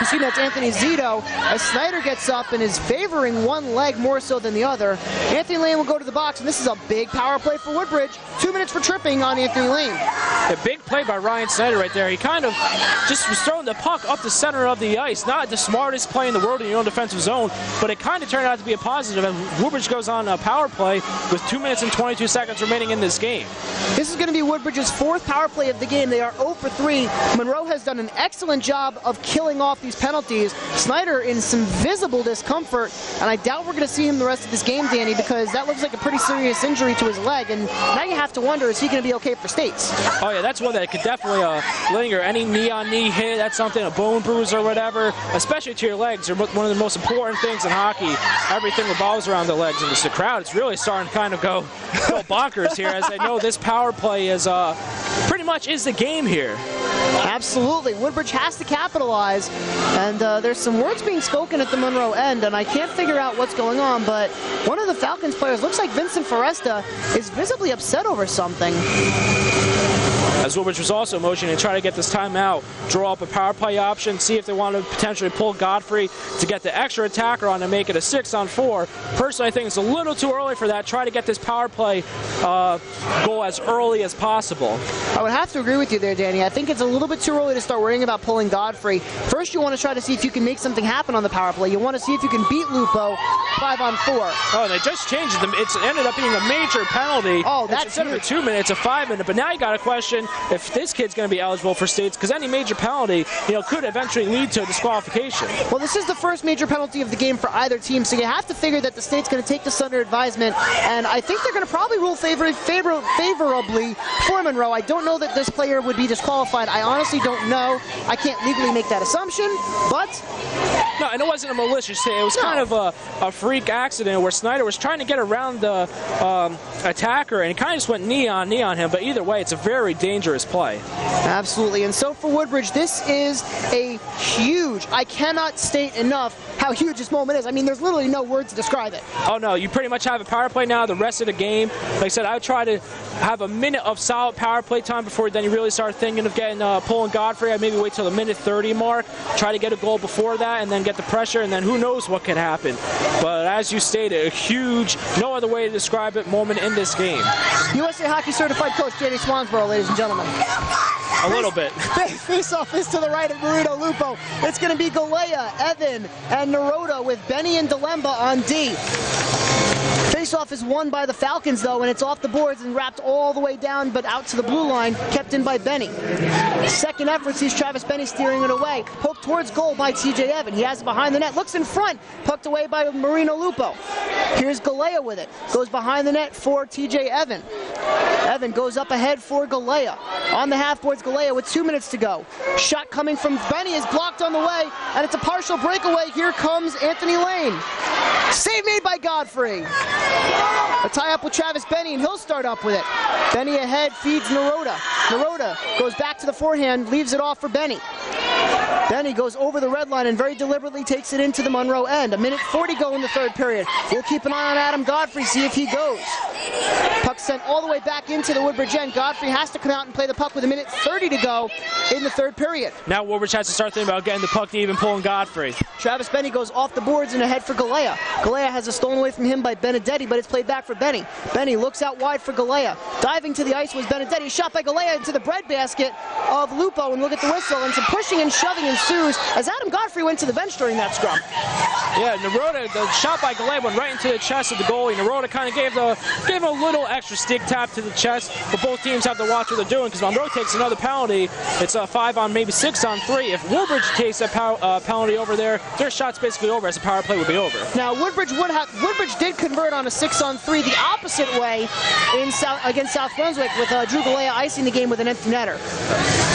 Speaker 1: You see that's Anthony Zito as Snyder gets up and is favoring one leg more so than the other. Anthony Lane will go to the box, and this is a big power play for Woodbridge. 2 minutes for tripping on Anthony Lane.
Speaker 2: A big play by Ryan Snyder right there. He kind of just was throwing the puck up the center of the ice. Not the smartest play in the world in your own defensive zone, but it kind of turned out to be a positive. And Woodbridge goes on a power play with 2 minutes and 22 seconds remaining in this game.
Speaker 1: This is going to be Woodbridge's fourth power play of the game. They are 0 for 3. Monroe has done an excellent job of killing off these penalties. Snyder in some visible discomfort, and I doubt we're going to see him the rest of this game, Danny, because that looks like a pretty serious injury to his leg, and now you have to wonder, is he going to be okay for states?
Speaker 2: Oh yeah, that's one that could definitely linger. Any knee-on-knee hit, that's something, a bone bruise or whatever, especially to your legs, are one of the most important things in hockey. Everything revolves around the legs, and the crowd is really starting to kind of go bonkers here, as they know this power play is pretty much is the game here.
Speaker 1: Absolutely. Woodbridge has to capitalize, and there's some words being spoken at the Monroe end, and I can't figure out what's going on, but one of the Falcons players, looks like Vincent Foresta, is visibly upset over something.
Speaker 2: As Woodbridge was also motioning to try to get this timeout, draw up a power play option, see if they want to potentially pull Godfrey to get the extra attacker on to make it a 6-on-4. Personally, I think it's a little too early for that. Try to get this power play goal as early as possible.
Speaker 1: I would have to agree with you there, Danny. I think it's a little bit too early to start worrying about pulling Godfrey. First, you want to try to see if you can make something happen on the power play. You want to see if you can beat Lupo 5-on-4.
Speaker 2: Oh, they just changed it. It's ended up being a major penalty.
Speaker 1: Oh, that's
Speaker 2: instead of a 2-minute, it's a 5-minute. But now you got to question if this kid's going to be eligible for states, because any major penalty, could eventually lead to a disqualification.
Speaker 1: Well, this is the first major penalty of the game for either team, so you have to figure that the state's going to take this under advisement, and I think they're going to probably rule favorably for Monroe. I don't know that this player would be disqualified. I honestly don't know. I can't legally make that assumption, but...
Speaker 2: No, and it wasn't a malicious hit. It was kind of a freak accident where Snyder was trying to get around the attacker, and he kind of just went knee on him, but either way, it's a very dangerous play.
Speaker 1: Absolutely, and so for Woodbridge, this is a huge, I cannot state enough how huge this moment is. I mean, there's literally no words to describe it.
Speaker 2: Oh no, you pretty much have a power play now the rest of the game. Like I said, I would try to have a minute of solid power play time before then you really start thinking of getting pulling Godfrey. I'd maybe wait till the minute 30 mark, try to get a goal before that, and then get the pressure, and then who knows what could happen. But as you stated, a huge, no other way to describe it, moment in this game.
Speaker 1: USA Hockey certified coach J.D. Swansboro, ladies and gentlemen.
Speaker 2: A little bit.
Speaker 1: Face-off is to the right of Marino Lupo. It's going to be Galea, Evan, and Naroda with Benny and Delemba on D. Face-off is won by the Falcons, though, and it's off the boards and wrapped all the way down, but out to the blue line, kept in by Benny. Second effort sees Travis Benny steering it away. Poked towards goal by TJ Evan. He has it behind the net, looks in front, poked away by Marino Lupo. Here's Galea with it. Goes behind the net for TJ Evan. Evan goes up ahead for Galea. On the half boards, Galea with 2 minutes to go. Shot coming from Benny is blocked on the way, and it's a partial breakaway. Here comes Anthony Lane. Save made by Godfrey. A tie-up with Travis Benny, and he'll start up with it. Benny ahead, feeds Naroda. Naroda goes back to the forehand, leaves it off for Benny. Benny goes over the red line and very deliberately takes it into the Monroe end. 1:40 go in the third period. We'll keep an eye on Adam Godfrey, see if he goes. Puck sent all the way back into the Woodbridge end. Godfrey has to come out and play the puck with 1:30 to go in the third period.
Speaker 2: Now Woodbridge has to start thinking about getting the puck to even pulling Godfrey.
Speaker 1: Travis Benny goes off the boards and ahead for Galea. Galea has a stolen away from him by Benedetti, but it's played back for Benny. Benny looks out wide for Galea. Diving to the ice was Benedetti. Shot by Galea into the breadbasket of Lupo, and look at the whistle, and some pushing and shoving ensues as Adam Godfrey went to the bench during that scrum.
Speaker 2: Yeah, Naroda, the shot by Galea went right into the chest of the goalie. Naroda kind of gave him a little extra stick tap to the chest, but both teams have to watch what they're doing because Monroe takes another penalty. It's a 5 on, maybe 6 on 3. If Woodbridge takes a penalty over there, their shot's basically over as the power play would be over.
Speaker 1: Now Woodbridge did convert on a 6 on 3 the opposite way against South Brunswick with Drew Galea icing the game with an empty netter.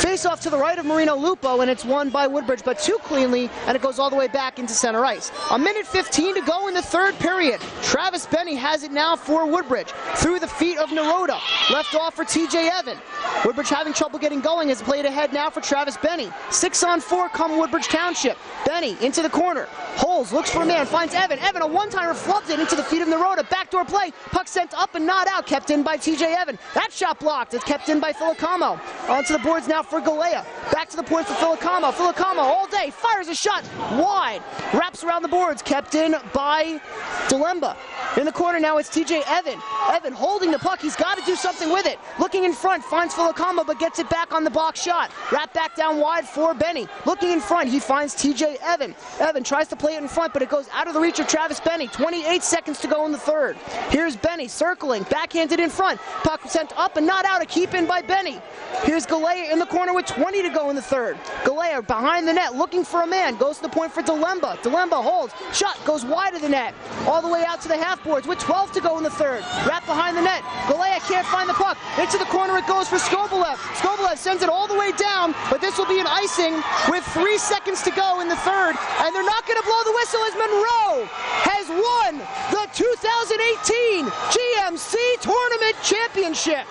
Speaker 1: Face off to the right of Marino Lupo, and it's won by Woodbridge, but too cleanly, and it goes all the way back into center ice. 1:15 to go in the third period. Travis Benny has it now for Woodbridge. Through the feet of Naroda. Left off for TJ Evan. Woodbridge having trouble getting going, has played ahead now for Travis Benny. 6 on 4 come Woodbridge Township. Benny into the corner. Holes, looks for a man, finds Evan. Evan, a one-timer, flubs it into the feet of Naroda. Backdoor play. Puck sent up and not out. Kept in by TJ Evan. That shot blocked. It's kept in by Filicamo. Onto the boards now for Galea. Back to the point for Filicamo. Filicamo all day. Fires a shot wide. Wraps around the boards. Kept in by Delemba. In the corner now it's TJ Evan. Evan holding the puck. He's got to do something with it. Looking in front. Finds Filicamo but gets it back on the box shot. Wrapped back down wide for Benny. Looking in front. He finds TJ Evan. Evan tries to play it in front, but it goes out of the reach of Travis Benny. 28 seconds to go in the third. Here's Benny circling. Backhanded in front. Puck sent up and not out. A keep in by Benny. Here's Galea in the corner with 20 to go in the third. Galea behind the net looking for a man. Goes to the point for Delemba. Delemba holds. Shot goes wide of the net. All the way out to the half boards with 12 to go in the third. Wrapped behind the net. Galea can't find the puck. Into the corner it goes for Skobolev. Skobolev sends it all the way down, but this will be an icing with 3 seconds to go in the third. And they're not going to blow the whistle as Monroe has won the 2018 GMC Tournament Championship.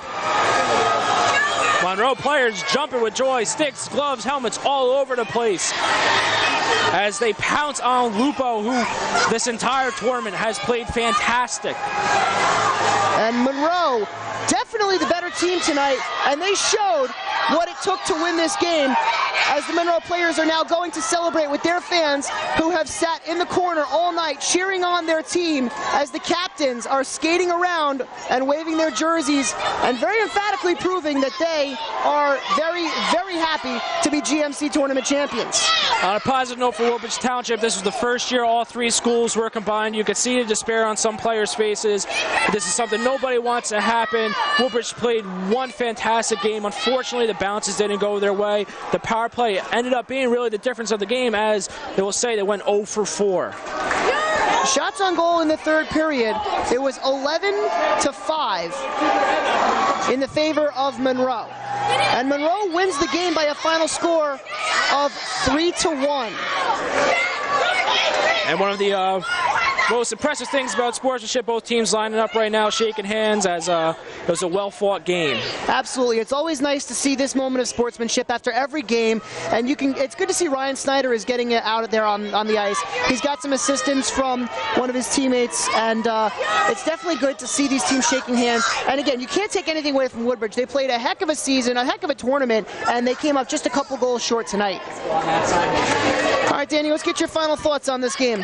Speaker 2: Monroe players jumping with joy, sticks, gloves, helmets all over the place as they pounce on Lupo, who this entire tournament has played fantastic.
Speaker 1: And Monroe, definitely the better team tonight, and they showed what it took to win this game, as the Monroe players are now going to celebrate with their fans who have sat in the corner all night cheering on their team as the captains are skating around and waving their jerseys and very emphatically proving that they are very, very happy to be GMC tournament champions.
Speaker 2: On a positive note for Woodbridge Township, this was the first year all 3 schools were combined. You could see the despair on some players' faces. This is something nobody wants to happen. Woodbridge played one fantastic game. Unfortunately, the bounces didn't go their way. The power play ended up being really the difference of the game, as they will say they went 0 for 4.
Speaker 1: Shots on goal in the third period, it was 11-5 in the favor of Monroe. And Monroe wins the game by a final score of 3-1.
Speaker 2: And one of the most impressive things about sportsmanship, both teams lining up right now, shaking hands, as it was a well-fought game.
Speaker 1: Absolutely. It's always nice to see this moment of sportsmanship after every game, and it's good to see Ryan Snyder is getting it out there on the ice. He's got some assistance from one of his teammates, and it's definitely good to see these teams shaking hands. And again, you can't take anything away from Woodbridge. They played a heck of a season, a heck of a tournament, and they came up just a couple goals short tonight. All right, Danny, let's get your final thoughts on this game.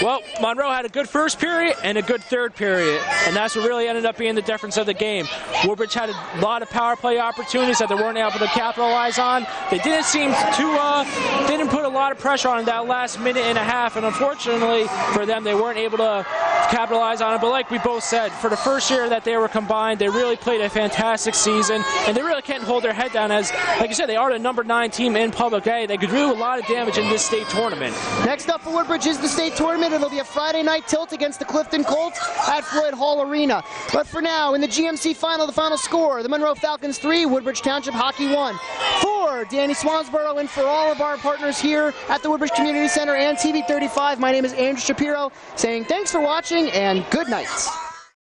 Speaker 2: Well, Monroe had a good first period and a good third period, and that's what really ended up being the difference of the game. Woodbridge had a lot of power play opportunities that they weren't able to capitalize on. They didn't seem to, didn't put a lot of pressure on that last minute and a half, and unfortunately for them, they weren't able to capitalize on it. But like we both said, for the first year that they were combined, they really played a fantastic season, and they really can't hold their head down, as, like you said, they are the number 9 team in Public A. They could do a lot of damage in this state tournament.
Speaker 1: Next up for Woodbridge is the state tournament. It'll be a Friday night tilt against the Clifton Colts at Floyd Hall Arena. But for now, in the GMC final, the final score, the Monroe Falcons 3, Woodbridge Township Hockey 1. For Danny Swansboro and for all of our partners here at the Woodbridge Community Center and TV 35, my name is Andrew Shapiro, saying thanks for watching and good night.